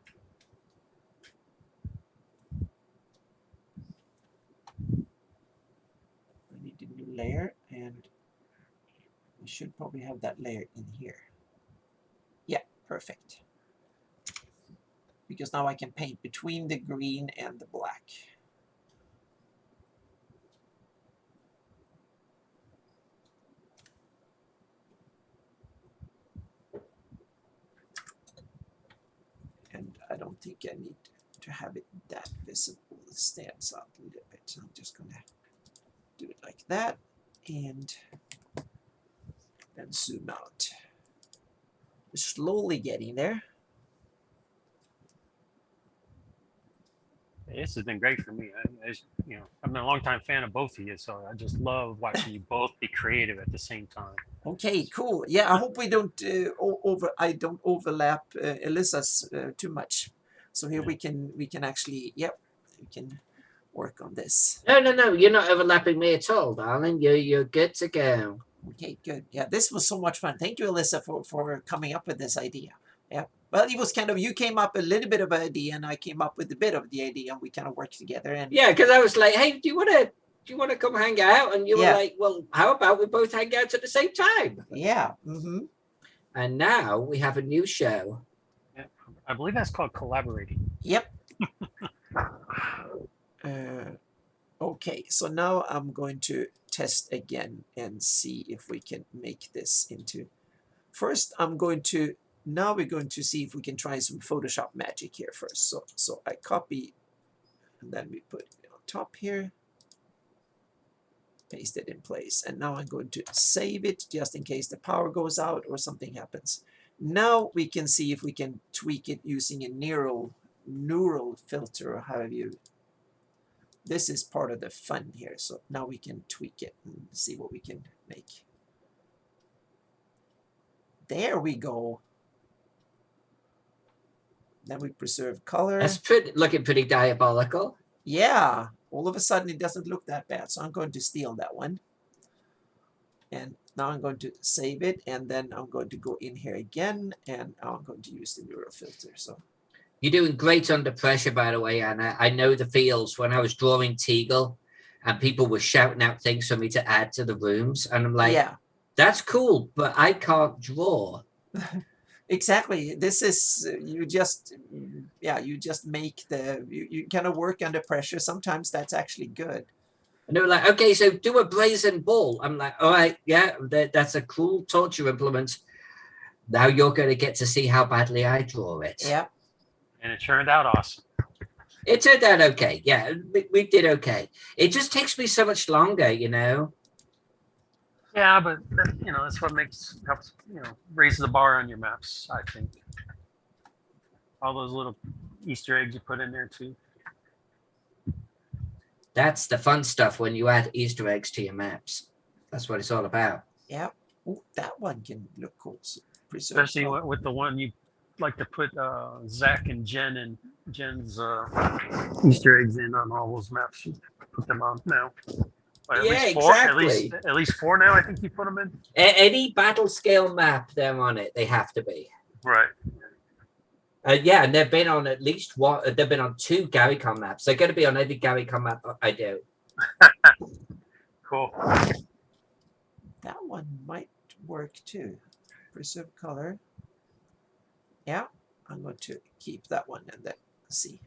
I need a new layer, and we should probably have that layer in here. Yeah, perfect. Because now I can paint between the green and the black. And I don't think I need to have it that visible. It stands out a little bit. So I'm just going to do it like that and then zoom out. We're slowly getting there. This has been great for me. I've been a long time fan of both of you, so I just love watching you both be creative at the same time. Okay, cool. Yeah, I hope we don't I don't overlap Alyssa's too much. So here we can actually, yep, we can work on this. No. You're not overlapping me at all, darling. You're good to go. Okay, good. Yeah, this was so much fun. Thank you, Alyssa, for coming up with this idea. Yeah. Well, it was kind of, you came up a little bit of an idea, and I came up with a bit of the idea, and we kind of worked together. And yeah, because I was like, hey, do you want to come hang out? And you were like, well, how about we both hang out at the same time? Yeah. Mm-hmm. And now we have a new show. Yeah, I believe that's called collaborating. Yep. Okay, so now I'm going to test again and see if we can make this into. First, now we're going to see if we can try some Photoshop magic here first. So I copy, and then we put it on top here, paste it in place, and now I'm going to save it just in case the power goes out or something happens. Now we can see if we can tweak it using a neural filter, or however you. This is part of the fun here. So now we can tweak it and see what we can make. There we go. Then we preserve color. That's looking pretty diabolical. Yeah. All of a sudden it doesn't look that bad. So I'm going to steal that one. And now I'm going to save it. And then I'm going to go in here again. And I'm going to use the neural filter. So you're doing great under pressure, by the way, Anna. I know the feels when I was drawing Teagle and people were shouting out things for me to add to the rooms. And I'm like, yeah, that's cool, but I can't draw. Exactly. This is, you just make you kind of work under pressure. Sometimes that's actually good. And they were like, okay, so do a brazen bull. I'm like, all right, yeah, that's a cool torture implement. Now you're going to get to see how badly I draw it. Yeah. And it turned out awesome. It turned out okay. Yeah, we did okay. It just takes me so much longer, you know? Yeah, but that's what helps raise the bar on your maps, I think. All those little Easter eggs you put in there too. That's the fun stuff when you add Easter eggs to your maps. That's what it's all about. Yeah. Ooh, that one can look cool. So especially with the one you like to put Zach and Jen's Easter eggs in on all those maps. You put them on now. At least four, exactly. At least 4 now. I think you put them in. Any battle scale map, they're on it. They have to be. Right. Yeah, and they've been on at least one. They've been on 2 GaryCon maps. They're going to be on every GaryCon map I do. Cool. That one might work too. Preserve color. Yeah, I'm going to keep that one and then see.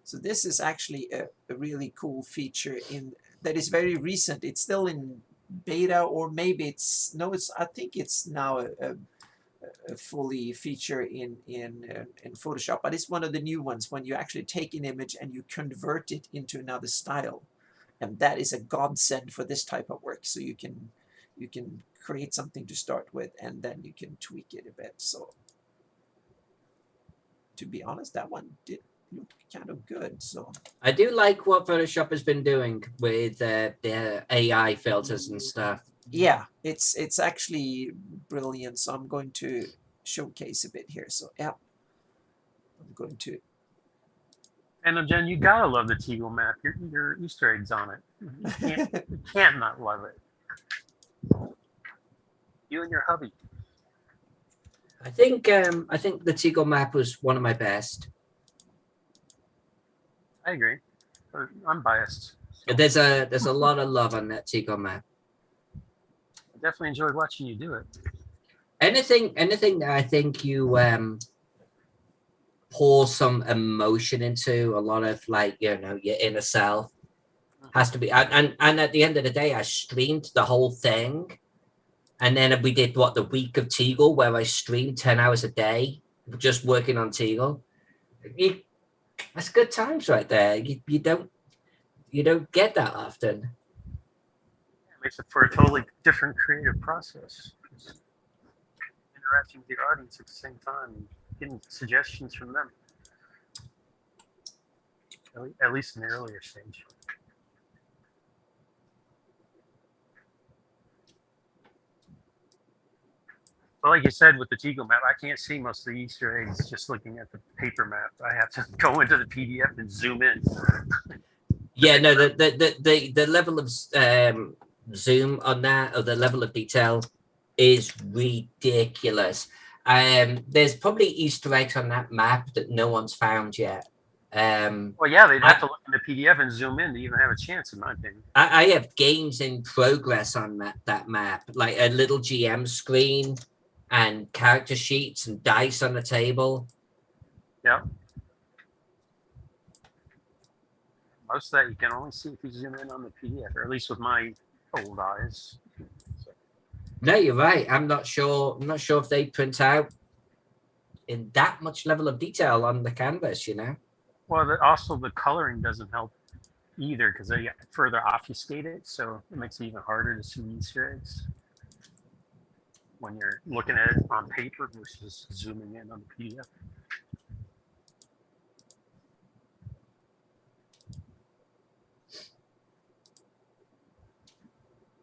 So this is actually a really cool feature that is very recent. It's still in beta, or maybe it's no. I think it's now a fully feature in Photoshop. But it's one of the new ones when you actually take an image and you convert it into another style, and that is a godsend for this type of work. So you can create something to start with, and then you can tweak it a bit. So to be honest, that one did look kind of good. So I do like what Photoshop has been doing with the AI filters and stuff. yeah, it's actually brilliant. So I'm going to showcase a bit here. So yeah, I'm going to. And Jen, you gotta love the Teagle map. Your Easter eggs on it. You can't not love it. You and your hubby. I think the Teagle map was one of my best. I agree. But I'm biased. So There's a lot of love on that Teagle map. I definitely enjoyed watching you do it. Anything that I think you pour some emotion into, a lot of like, you know, your inner self has to be, and at the end of the day, I streamed the whole thing, and then we did the week of Teagle, where I streamed 10 hours a day just working on Teagle. That's good times right there. You don't get that often. It makes it for a totally different creative process. It's interacting with the audience at the same time, and getting suggestions from them. At least in the earlier stage. But like you said, with the Teagle map, I can't see most of the Easter eggs just looking at the paper map. I have to go into the PDF and zoom in. Yeah, no, the level of zoom on that, or the level of detail, is ridiculous. There's probably Easter eggs on that map that no one's found yet. Well, yeah, they'd have to look in the PDF and zoom in to even have a chance, in my opinion. I have games in progress on that map, like a little GM screen and character sheets and dice on the table. Yeah. Most of that you can only see if you zoom in on the PDF, or at least with my old eyes. So. No, you're right. I'm not sure if they print out in that much level of detail on the canvas, you know. Well, also the coloring doesn't help either, because they further obfuscate it, so it makes it even harder to see Easter eggs when you're looking at it on paper versus zooming in on the PDF.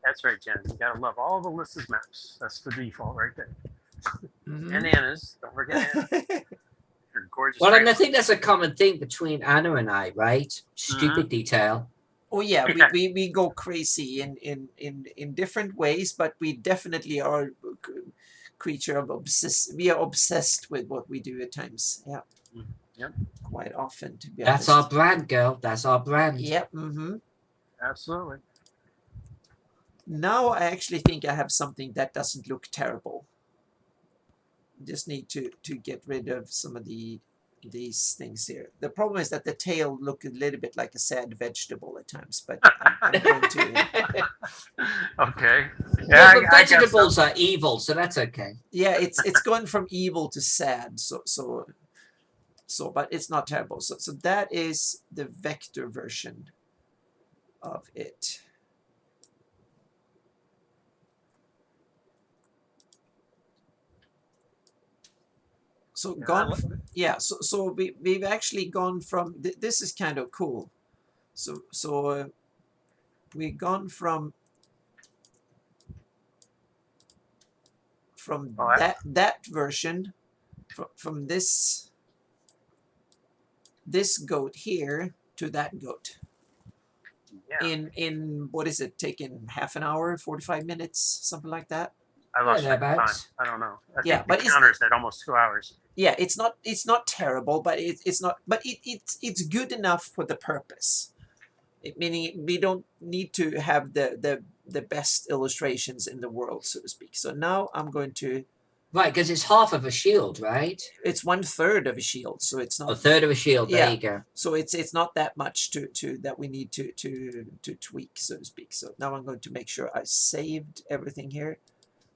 That's right, Jen. You gotta love all the Alyssa's maps. That's the default right there. Mm-hmm. And Anna's. Don't forget Anna. Her gorgeous. Well, and I think that's a common thing between Anna and I, right? Stupid detail. Oh yeah, we go crazy in different ways, but we definitely are creature of we are obsessed with what we do at times. Yeah. Yep. Quite often, to be honest. That's our brand, girl. That's our brand. Yep. Mm-hmm. Absolutely. Now I actually think I have something that doesn't look terrible. Just need to get rid of some of these things here. The problem is that the tail look a little bit like a sad vegetable at times, but I'm going to. Okay. Yeah, but vegetables are evil, so that's okay. Yeah, it's going from evil to sad. So, but it's not terrible. So that is the vector version of it. So so we've actually gone from this is kind of cool. So we've gone from that version from this goat here to that goat. Yeah. In what is it, taking half an hour, 45 minutes, something like that? I lost track of time. I don't know. I think but the counter's at almost 2 hours. Yeah, it's not terrible, but it's not. But it's good enough for the purpose. Meaning we don't need to have the best illustrations in the world, so to speak. So now I'm going to Right, because it's half of a shield, right? It's 1/3 of a shield, so it's A not. third of a shield. There Yeah. you go. So it's not that much to that we need to tweak, so to speak. So now I'm going to make sure I saved everything here.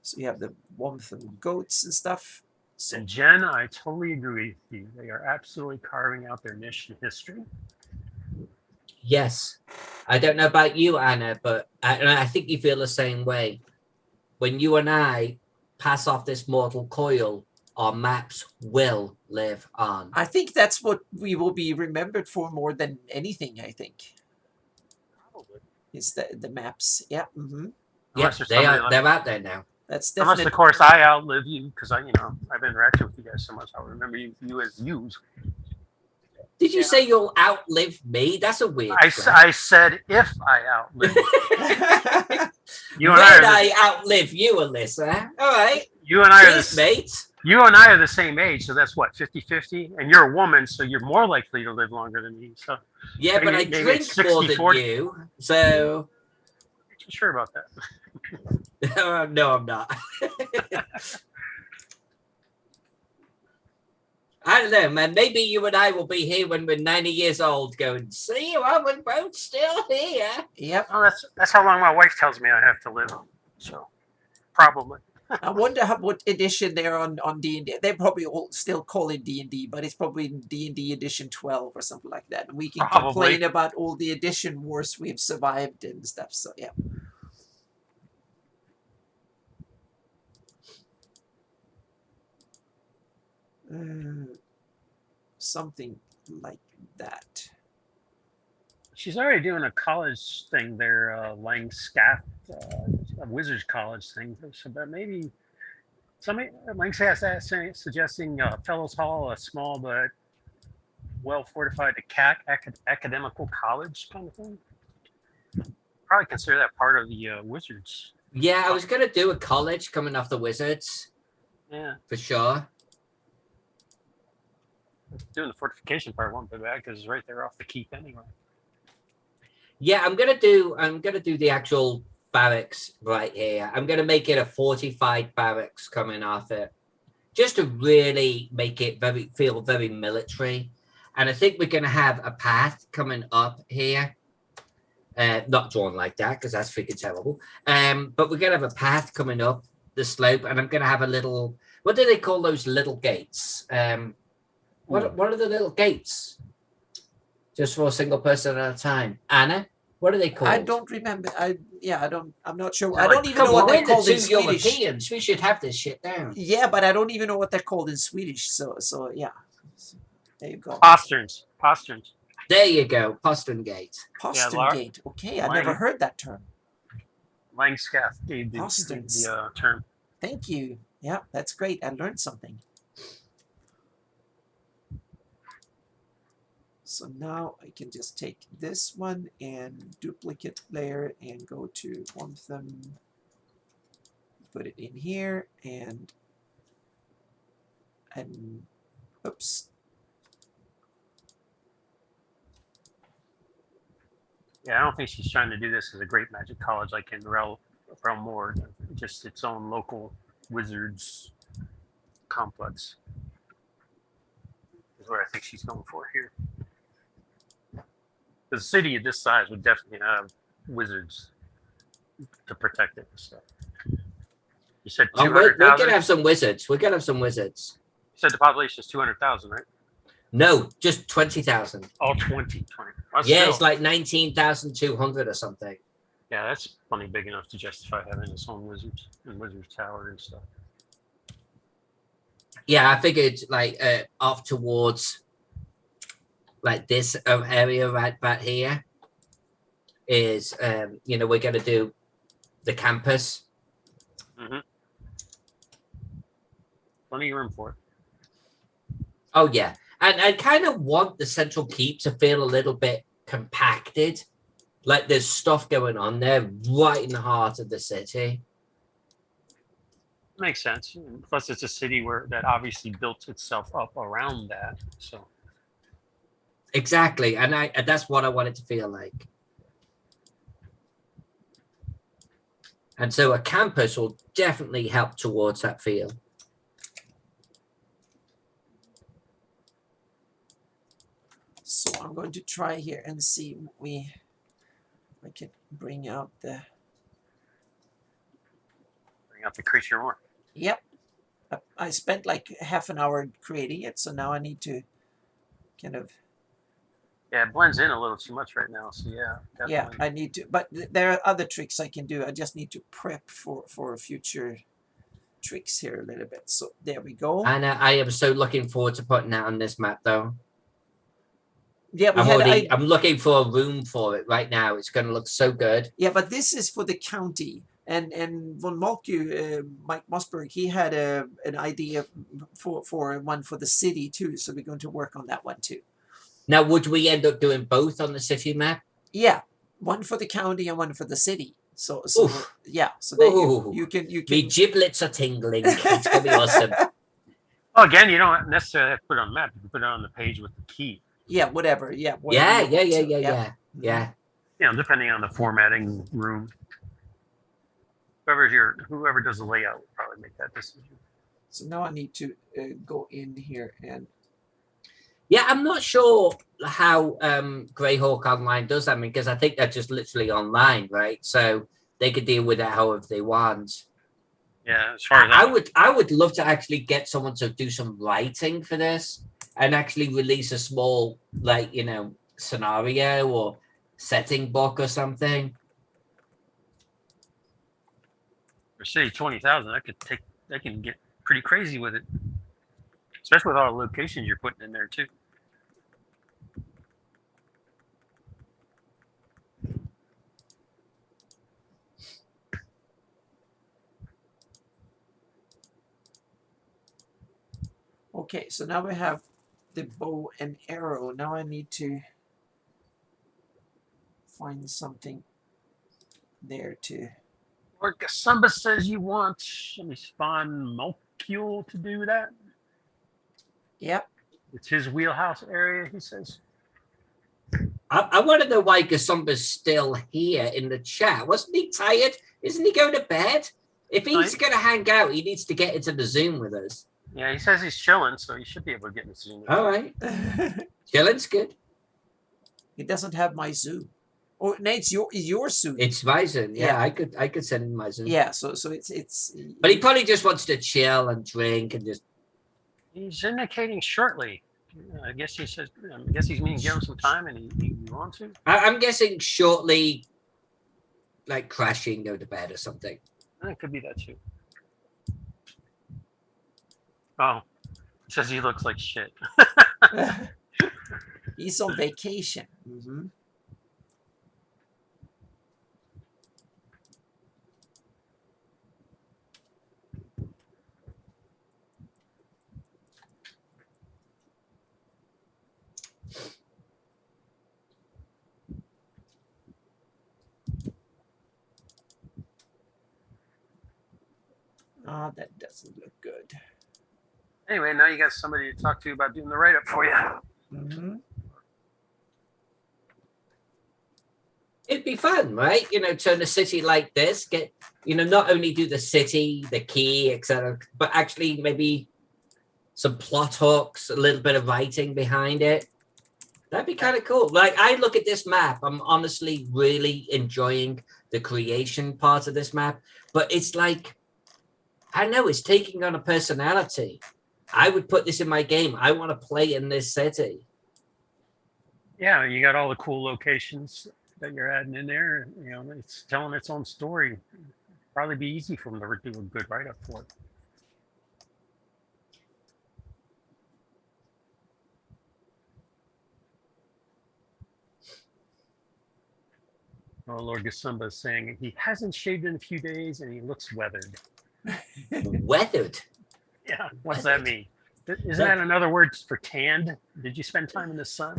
So you have the warmth and goats and stuff. So And Jen, I totally agree with you. They are absolutely carving out their niche in history. Yes. I don't know about you, Anna, but I think you feel the same way. When you and I pass off this mortal coil, our maps will live on. I think that's what we will be remembered for more than anything. I think Probably. is the maps. Yeah. Mm-hmm. Yeah, Unless there's somebody like- they're out there now. That's Unless, definitely. of course, I outlive you because I've interacted with you guys so much. I'll remember you as yous. Did you Yeah. say you'll outlive me? That's a weird. I said if I outlive you. You and When I I outlive you, Alyssa. All right. you and I are Cheers, the, mate. you and I are the same age, so that's what 50-50, and you're a woman, so you're more likely to live longer than me. So Yeah, but I maybe drink it's more than 60-40. you. So, I'm sure about that. no, I'm not. I don't know, man. Maybe you and I will be here when we're 90 years old going, see, well, we're both still here. Yep. Oh, that's how long my wife tells me I have to live. So probably. I wonder what edition they're on D&D. They probably all still call it D&D, but it's probably D&D edition 12 or something like that. And we can Probably. complain about all the edition wars we've survived and stuff. So yeah. Something like that. She's already doing a college thing there, Langscath, a wizard's college thing. So, but maybe somebody Langscath suggesting Fellows Hall, a small but well fortified academical college kind of thing. Probably consider that part of the wizards. Yeah, I was going to do a college coming off the Wizards. Yeah, For sure. doing the fortification part won't be bad because it's right there off the keep anyway. Yeah, I'm gonna do the actual barracks right here. I'm gonna make it a fortified barracks coming off it, just to really make it feel very military. And I think we're gonna have a path coming up here, not drawn like that because that's freaking terrible. But we're gonna have a path coming up the slope, and I'm gonna have a little. What do they call those little gates? What are the little gates? Just for a single person at a time. Anna, what are they called? I don't remember. I'm not sure. They're I like- don't even know what we're they're the called two in Swedish. Europeans. We should have this shit down. Yeah, but I don't even know what they're called in Swedish. So yeah. So, there you go. Posterns. There you go. Postern Gate. Postern Lar- gate. Okay, I never heard that term. Langscath gave Posterns. the term. Thank you. Yeah, that's great. I learned something. So now I can just take this one and duplicate layer and go to one of them, put it in here, and oops. Yeah, I don't think she's trying to do this as a great magic college like in Realmore, just its own local wizards complex. Is what I think she's going for here. The city of this size would definitely have wizards to protect it and stuff. You said Oh, we're 200,000? gonna have some wizards. We're gonna have some wizards. You said the population is 200,000, right? No, just 20,000. Oh, 20. Well, Yeah, still, it's like 19,200 or something. yeah, that's plenty big enough to justify having its own wizards and wizards tower and stuff. Yeah, I figured like off towards like this area right here is we're gonna do the campus. Mm-hmm. Plenty of room for it. Oh yeah, and I kind of want the central keep to feel a little bit compacted, like there's stuff going on there right in the heart of the city. Makes sense. Plus, it's a city that obviously built itself up around that. So Exactly, and that's what I want it to feel like. And so a campus will definitely help towards that feel. I'm going to try here and see I can bring out the. Bring out the creature more. Yep. I spent like half an hour creating it, so now I need to kind of. Yeah, it blends in a little too much right now. So yeah, Yeah, definitely. I need to, but there are other tricks I can do. I just need to prep for future tricks here a little bit. So there we go. And I am so looking forward to putting that on this map, though. Yeah, I'm looking for a room for it right now. It's going to look so good. Yeah, but this is for the county, and von Moltke, Mike Mossberg, he had an idea for one for the city too. So we're going to work on that one too. Now, would we end up doing both on the city map? Yeah, one for the county and one for the city. So Oof. yeah, so that Ooh. you can. Me giblets are tingling. It's gonna be awesome. Well, again, you don't necessarily have to put it on the map. You can put it on the page with the key. Yeah, whatever. Yeah, Yeah. You know, depending on the formatting room. Whoever does the layout will probably make that decision. So now I need to go in here and. Yeah, I'm not sure how Greyhawk Online does that. I mean, because I think they're just literally online, right? So they could deal with it however they want. Yeah, as far as I would love to actually get someone to do some writing for this and actually release a small, like, you know, scenario or setting book or something. for say 20,000, that can get pretty crazy with it, especially with all the locations you're putting in there too. Okay, so now we have the bow and arrow. Now I need to find something there to. Or Gasumba says you want Spawn Mulcule to do that. Yep. It's his wheelhouse area, he says. I want to know why Gasumba's still here in the chat. Wasn't he tired? Isn't he going to bed? If he's going to hang out, he needs to get into the Zoom with us. Yeah, he says he's chilling, so he should be able to get in the Zoom. All right. Chilling's good. It doesn't have my Zoom. Oh, no, it's your Zoom. It's my Zoom. Yeah, I could send him my Zoom. Yeah, so it's. But he probably just wants to chill and drink and just. He's indicating shortly. I guess he says. I guess he's meaning give him some time, and he wants to. I'm guessing shortly, like crashing, go to bed or something. It could be that too. Oh, he says he looks like shit. He's on vacation. Mm-hmm. Ah, that doesn't look good. Anyway, now you got somebody to talk to about doing the write-up for you. Mm-hmm. It'd be fun, right? You know, turn a city like this, get, you know, not only do the city, the key, etc., but actually maybe some plot hooks, a little bit of writing behind it. That'd be kind of cool. Like, I look at this map, I'm honestly really enjoying the creation part of this map, but it's like, I know it's taking on a personality. I would put this in my game. I want to play in this city. Yeah, you got all the cool locations that you're adding in there. You know, it's telling its own story. Probably be easy for them to do a good write-up for it. Oh, Lord Gasumba is saying he hasn't shaved in a few days and he looks weathered. Weathered? Yeah, what's that mean? Isn't that another word for tanned? Did you spend time in the sun?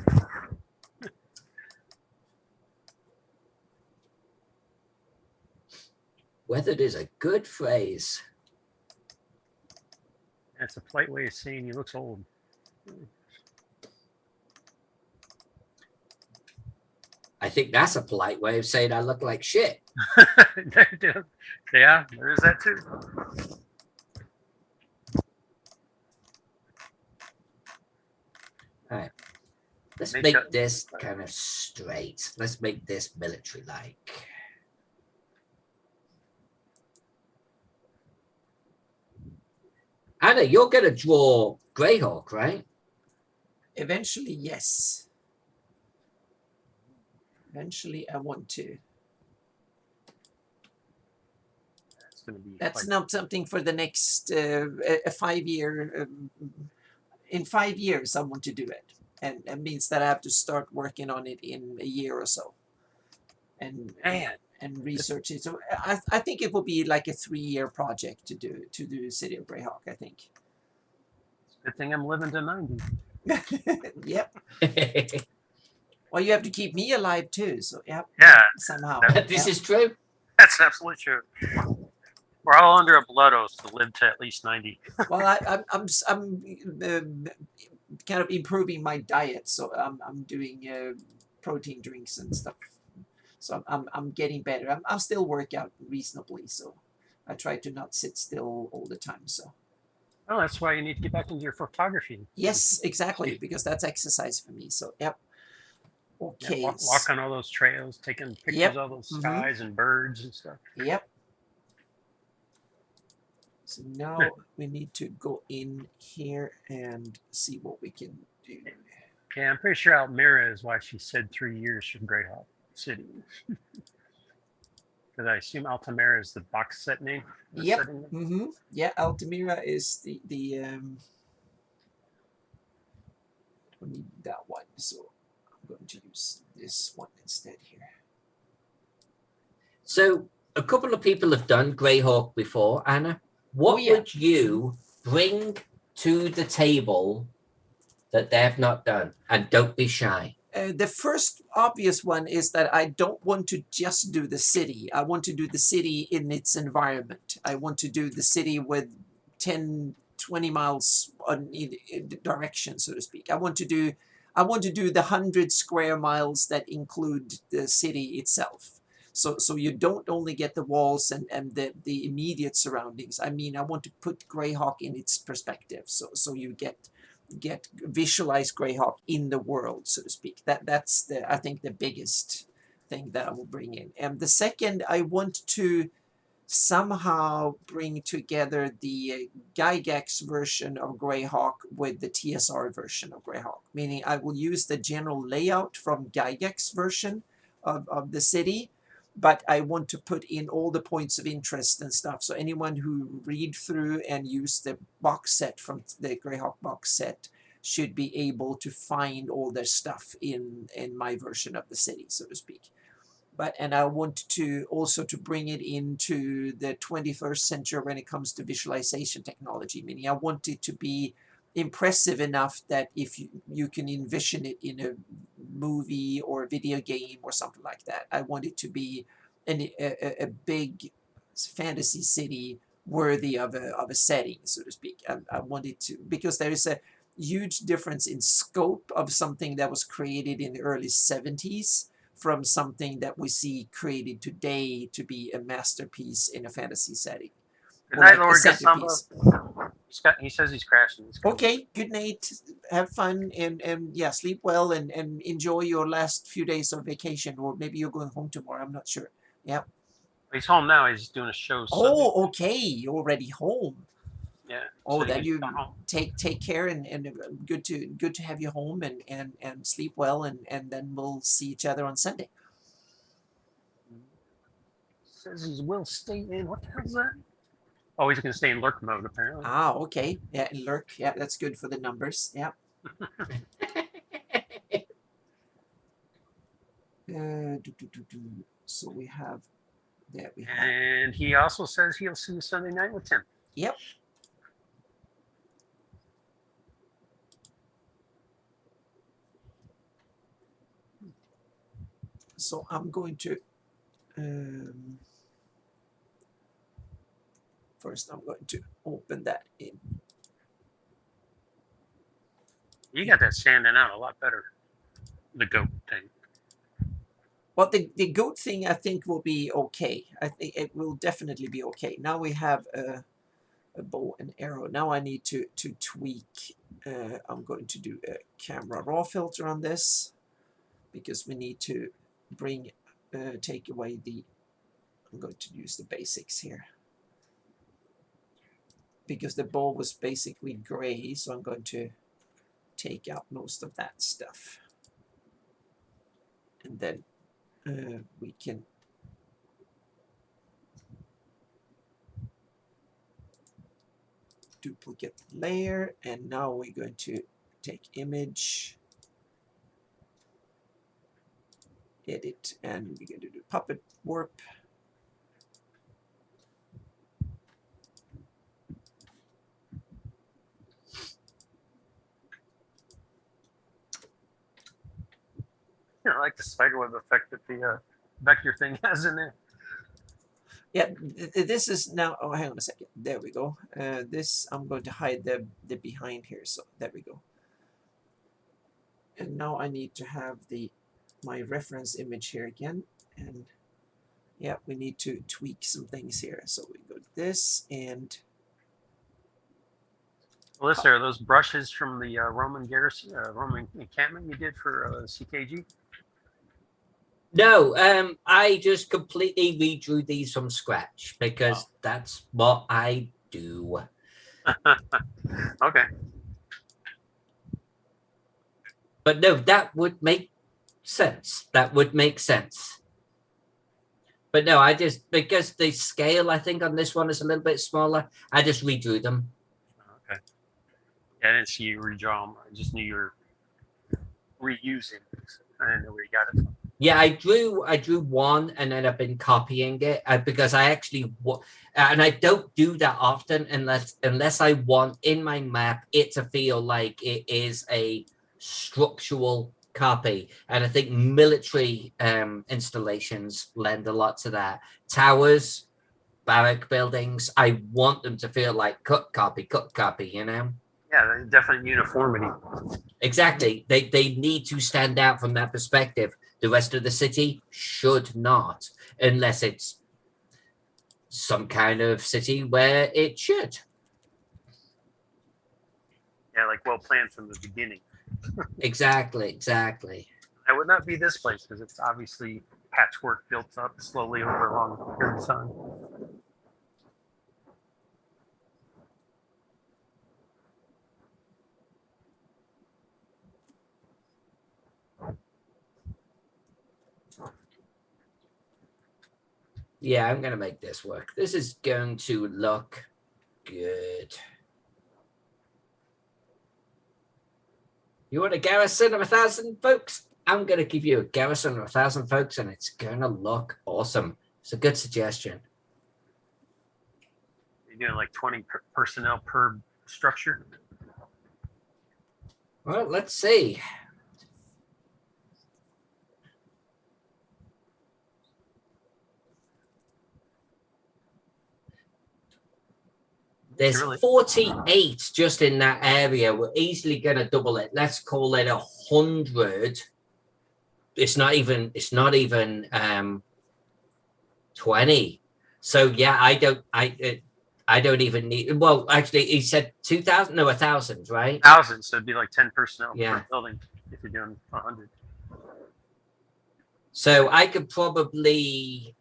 Weathered is a good phrase. That's a polite way of saying he looks old. I think that's a polite way of saying I look like shit. Yeah, there is that too. All right. Let's Make make that- this kind of straight. Let's make this military-like. Anna, you're going to draw Greyhawk, right? Eventually, yes. Eventually, I want to. It's going to be. That's like, not something for the next a 5 year. In 5 years, I want to do it, and it means that I have to start working on it in a year or so, and Man, and research it. So I think it will be like a 3 year project to do City of Greyhawk. I think. good thing I'm living to 90. Yep. Well, you have to keep me alive too. So yep. Yeah. Somehow. This Yep. is true. That's absolutely true. We're all under a blood oath to live to at least 90. Well, I'm kind of improving my diet, so I'm doing protein drinks and stuff. So I'm getting better. I'm still work out reasonably, so I try to not sit still all the time. So Oh, that's why you need to get back into your photography. yes, exactly, because that's exercise for me. So yep. Yeah, Okay. walk on all those trails, taking pictures Yep. of all those Mhm. skies and birds and stuff. Yep. So now we need to go in here and see what we can do. Yeah, I'm pretty sure Almira is why she said 3 years from Greyhawk City. Because I assume Altamira is the box set name. the Yep. setting name. Mm-hmm. Yeah, Altamira is the I need that one, so I'm going to use this one instead here. So a couple of people have done Greyhawk before. Anna, what yeah. would you bring to the table that they've not done? And don't be shy. The first obvious one is that I don't want to just do the city. I want to do the city in its environment. I want to do the city with 10, 20 miles in direction, so to speak. I want to do the 100 square miles that include the city itself. So you don't only get the walls and the immediate surroundings. I mean, I want to put Greyhawk in its perspective. So you get visualize Greyhawk in the world, so to speak. That's I think the biggest thing that I will bring in. And the second, I want to somehow bring together the Gygax version of Greyhawk with the TSR version of Greyhawk, meaning I will use the general layout from Gygax version of the city, but I want to put in all the points of interest and stuff. So anyone who read through and use the box set from the Greyhawk box set should be able to find all their stuff in my version of the city, so to speak. And I want to also to bring it into the 21st century when it comes to visualization technology, meaning I want it to be impressive enough that if you can envision it in a movie or a video game or something like that. I want it to be a big fantasy city worthy of a setting, so to speak. I want it to, because there is a huge difference in scope of something that was created in the early 70s from something that we see created today to be a masterpiece in a fantasy setting. Good Or night, like a Lord centerpiece. He says he's crashing. Okay, good night. Have fun and yeah, sleep well and enjoy your last few days of vacation, or maybe you're going home tomorrow. I'm not sure. Yeah. He's home now. He's doing a show. Sunday. Oh, okay. You're already home. Yeah. Oh, so then he's you gone home. take care and good to have you home and sleep well and then we'll see each other on Sunday. Says he will stay in. What the hell is that? Oh, he's going to stay in lurk mode apparently. Ah, okay. Yeah, and lurk. Yeah, that's good for the numbers. Yeah. So we have there we have. And he also says he'll see you Sunday night with Tim. Yep. So I'm going to first I'm going to open that in. You got that standing out a lot better. The goat thing. Well, the goat thing I think will be okay. I think it will definitely be okay. Now we have a bow and arrow. Now I need to tweak. I'm going to do a camera raw filter on this because we need to bring take away the. I'm going to use the basics here because the bow was basically gray, so I'm going to take out most of that stuff, and then we can duplicate layer, and now we're going to take image, edit, and we're going to do puppet warp. I like the spiderweb effect that the vector thing has in there. Yeah, this is now. Oh, hang on a second. There we go. This I'm going to hide the behind here. So there we go. And now I need to have my reference image here again. And yeah, we need to tweak some things here. So we go to this and. Alyssa, are those brushes from the Roman garrison, Roman encampment you did for CKG? No, I just completely redrew these from scratch because that's what I do. Okay. But no, that would make sense. That would make sense. But no, I just, because the scale, I think, on this one is a little bit smaller, I just redrew them. Okay. Yeah, I didn't see you redraw them. I just knew you were reusing. I didn't know where you got it from. Yeah, I drew one and then I've been copying it because I actually, and I don't do that often unless I want in my map it to feel like it is a structural copy. And I think military installations lend a lot to that. Towers, barrack buildings, I want them to feel like cut copy, you know? Yeah, definitely uniformity. Exactly. They need to stand out from that perspective. The rest of the city should not, unless it's some kind of city where it should. Yeah, like well planned from the beginning. Exactly. That would not be this place because it's obviously patchwork built up slowly over a long period of time. Yeah, I'm going to make this work. This is going to look good. You want a garrison of 1,000 folks? I'm going to give you a garrison of 1,000 folks, and it's going to look awesome. It's a good suggestion. You're doing like 20 personnel per structure? Well, let's see. There's 48 just in that area. We're easily going to double it. Let's call it 100. It's not even 20. So yeah, I don't even need. Well, actually, he said 2,000. No, 1,000, right? 1,000. So it'd be like 10 personnel per building if you're doing 100. So I could probably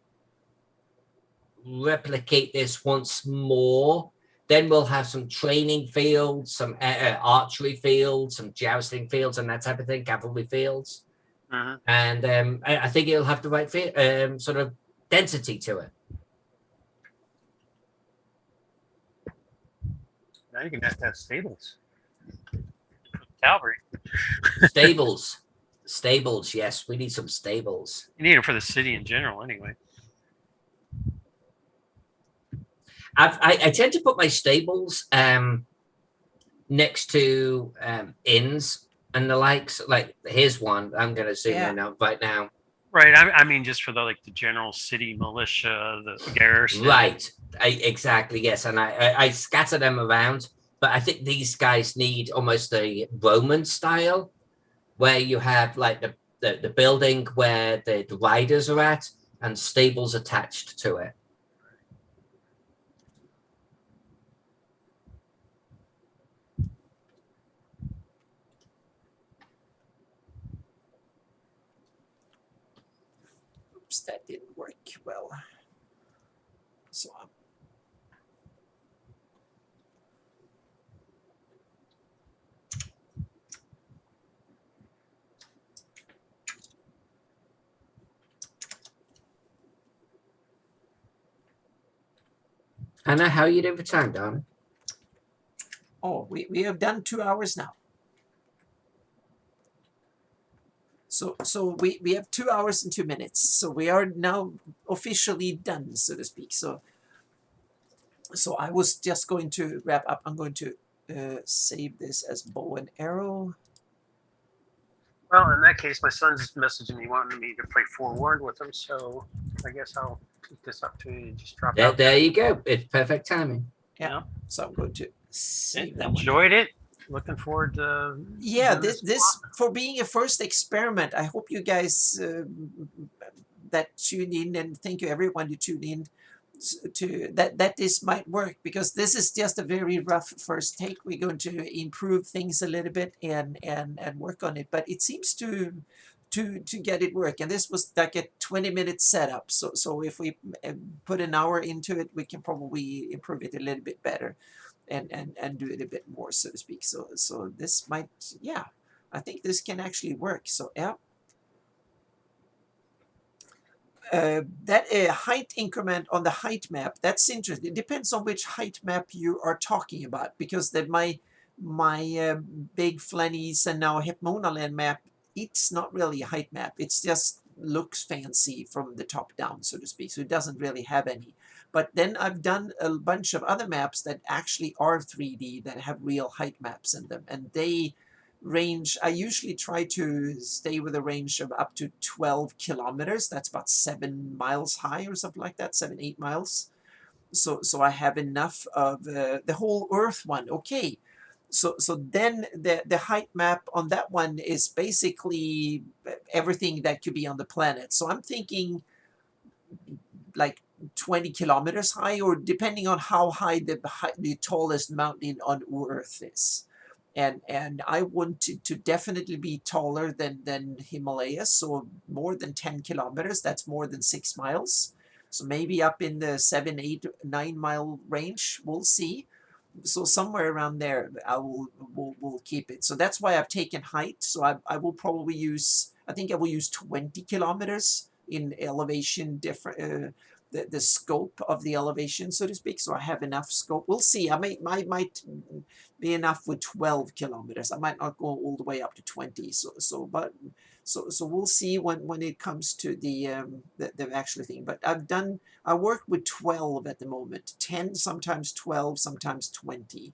replicate this once more. Then we'll have some training fields, some archery fields, some jousting fields, and that type of thing, cavalry fields. And I think it'll have the right sort of density to it. Now you're going to have stables. Cavalry. Stables, yes. We need some stables. You need them for the city in general anyway. I tend to put my stables next to inns and the likes. Like here's one. I'm going to zoom in out right now. Right. I mean, just for the general city militia, the garrison. Right. Exactly. Yes. And I scatter them around, but I think these guys need almost a Roman style, where you have like the building where the riders are at and stables attached to it. that didn't work well. So Anna, how are you doing for time, darling? oh, we have done 2 hours now. So we have 2 hours and 2 minutes. So we are now officially done, so to speak. So I was just going to wrap up. I'm going to save this as bow and arrow. Well, in that case, my son's messaging me wanting me to play Forewarned with him, so I guess I'll take this opportunity to just drop out. There you go. It's perfect timing. Yeah. So I'm going to save that one. Enjoyed it. Looking forward to. Yeah, doing this for being a first experiment. I hope you guys that tune in, and thank you everyone who tuned in to that this might work, because this is just a very rough first take. We're going to improve things a little bit and work on it, but it seems to get it work. And this was like a 20-minute setup, so if we put an hour into it, we can probably improve it a little bit better and do it a bit more, so to speak. So this might, yeah, I think this can actually work. So yeah. That height increment on the height map, that's interesting. It depends on which height map you are talking about, because that my big Flanies and now Hepmonaland map, it's not really a height map. It's just looks fancy from the top down, so to speak. So it doesn't really have any. But then I've done a bunch of other maps that actually are 3D, that have real height maps in them, and they range. I usually try to stay with a range of up to 12 kilometers. That's about 7 miles high or something like that, 7-8 miles. So I have enough of the whole Earth one. Okay. So then the height map on that one is basically everything that could be on the planet. So I'm thinking like 20 kilometers high, or depending on how high the tallest mountain on Earth is. And I want to definitely be taller than Himalayas, so more than 10 kilometers. That's more than 6 miles. So maybe up in the 7, 8, 9 mile range. We'll see. So somewhere around there, we'll keep it. So that's why I've taken height. So I will probably use, I think I will use 20 kilometers in elevation, different the scope of the elevation, so to speak. So I have enough scope. We'll see. I might be enough with 12 kilometers. I might not go all the way up to 20. So we'll see when it comes to the actual thing. But I work with 12 at the moment, 10, sometimes 12, sometimes 20.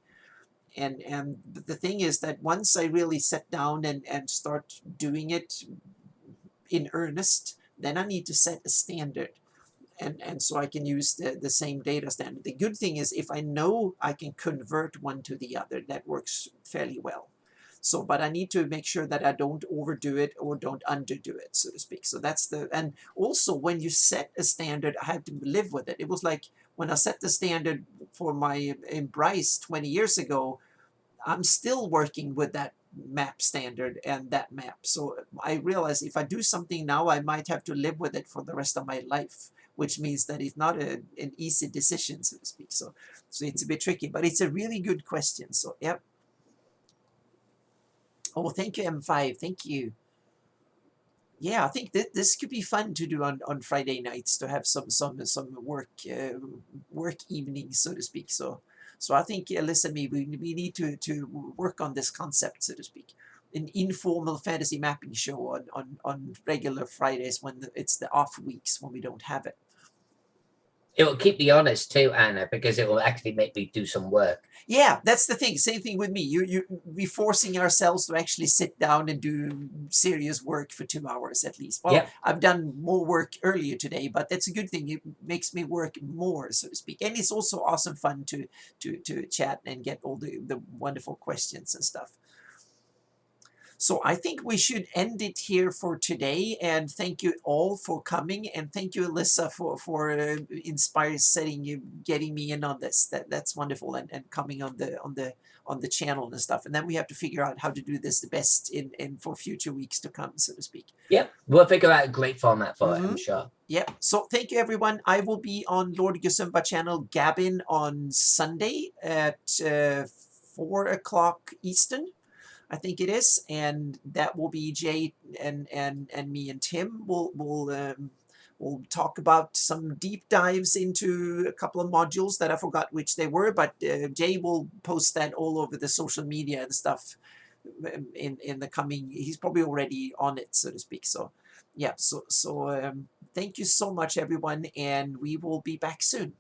And the thing is that once I really sit down and start doing it in earnest, then I need to set a standard. And so I can use the same data standard. The good thing is, if I know I can convert one to the other, that works fairly well. So, but I need to make sure that I don't overdo it or don't underdo it, so to speak. So that's and also when you set a standard, I have to live with it. It was like when I set the standard for my Bryce 20 years ago, I'm still working with that map standard and that map. So I realize if I do something now, I might have to live with it for the rest of my life, which means that it's not an easy decision, so to speak. So it's a bit tricky, but it's a really good question. So, yep. Oh, thank you, M5. Thank you. Yeah, I think this could be fun to do on Friday nights, to have some work evenings, so to speak. So I think Alyssa and me, we need to work on this concept, so to speak. An informal fantasy mapping show on regular Fridays when it's the off weeks when we don't have it. It will keep me honest too, Anna, because it will actually make me do some work. Yeah, that's the thing. Same thing with me. We forcing ourselves to actually sit down and do serious work for 2 hours at least. Well, yep. I've done more work earlier today, but that's a good thing. It makes me work more, so to speak. And it's also awesome fun to chat and get all the wonderful questions and stuff. So I think we should end it here for today, and thank you all for coming, and thank you, Alyssa, for getting me in on this. That's wonderful, and coming on the channel and stuff. And then we have to figure out how to do this the best in for future weeks to come, so to speak. Yep, we'll figure out a great format for it, I'm sure. Yep. So thank you, everyone. I will be on Lord Gusumba channel Gabin on Sunday at 4 o'clock Eastern, I think it is, and that will be Jay and me and Tim will talk about some deep dives into a couple of modules that I forgot which they were, but Jay will post that all over the social media and stuff in the coming. He's probably already on it, so to speak. So yeah, so thank you so much, everyone, and we will be back soon.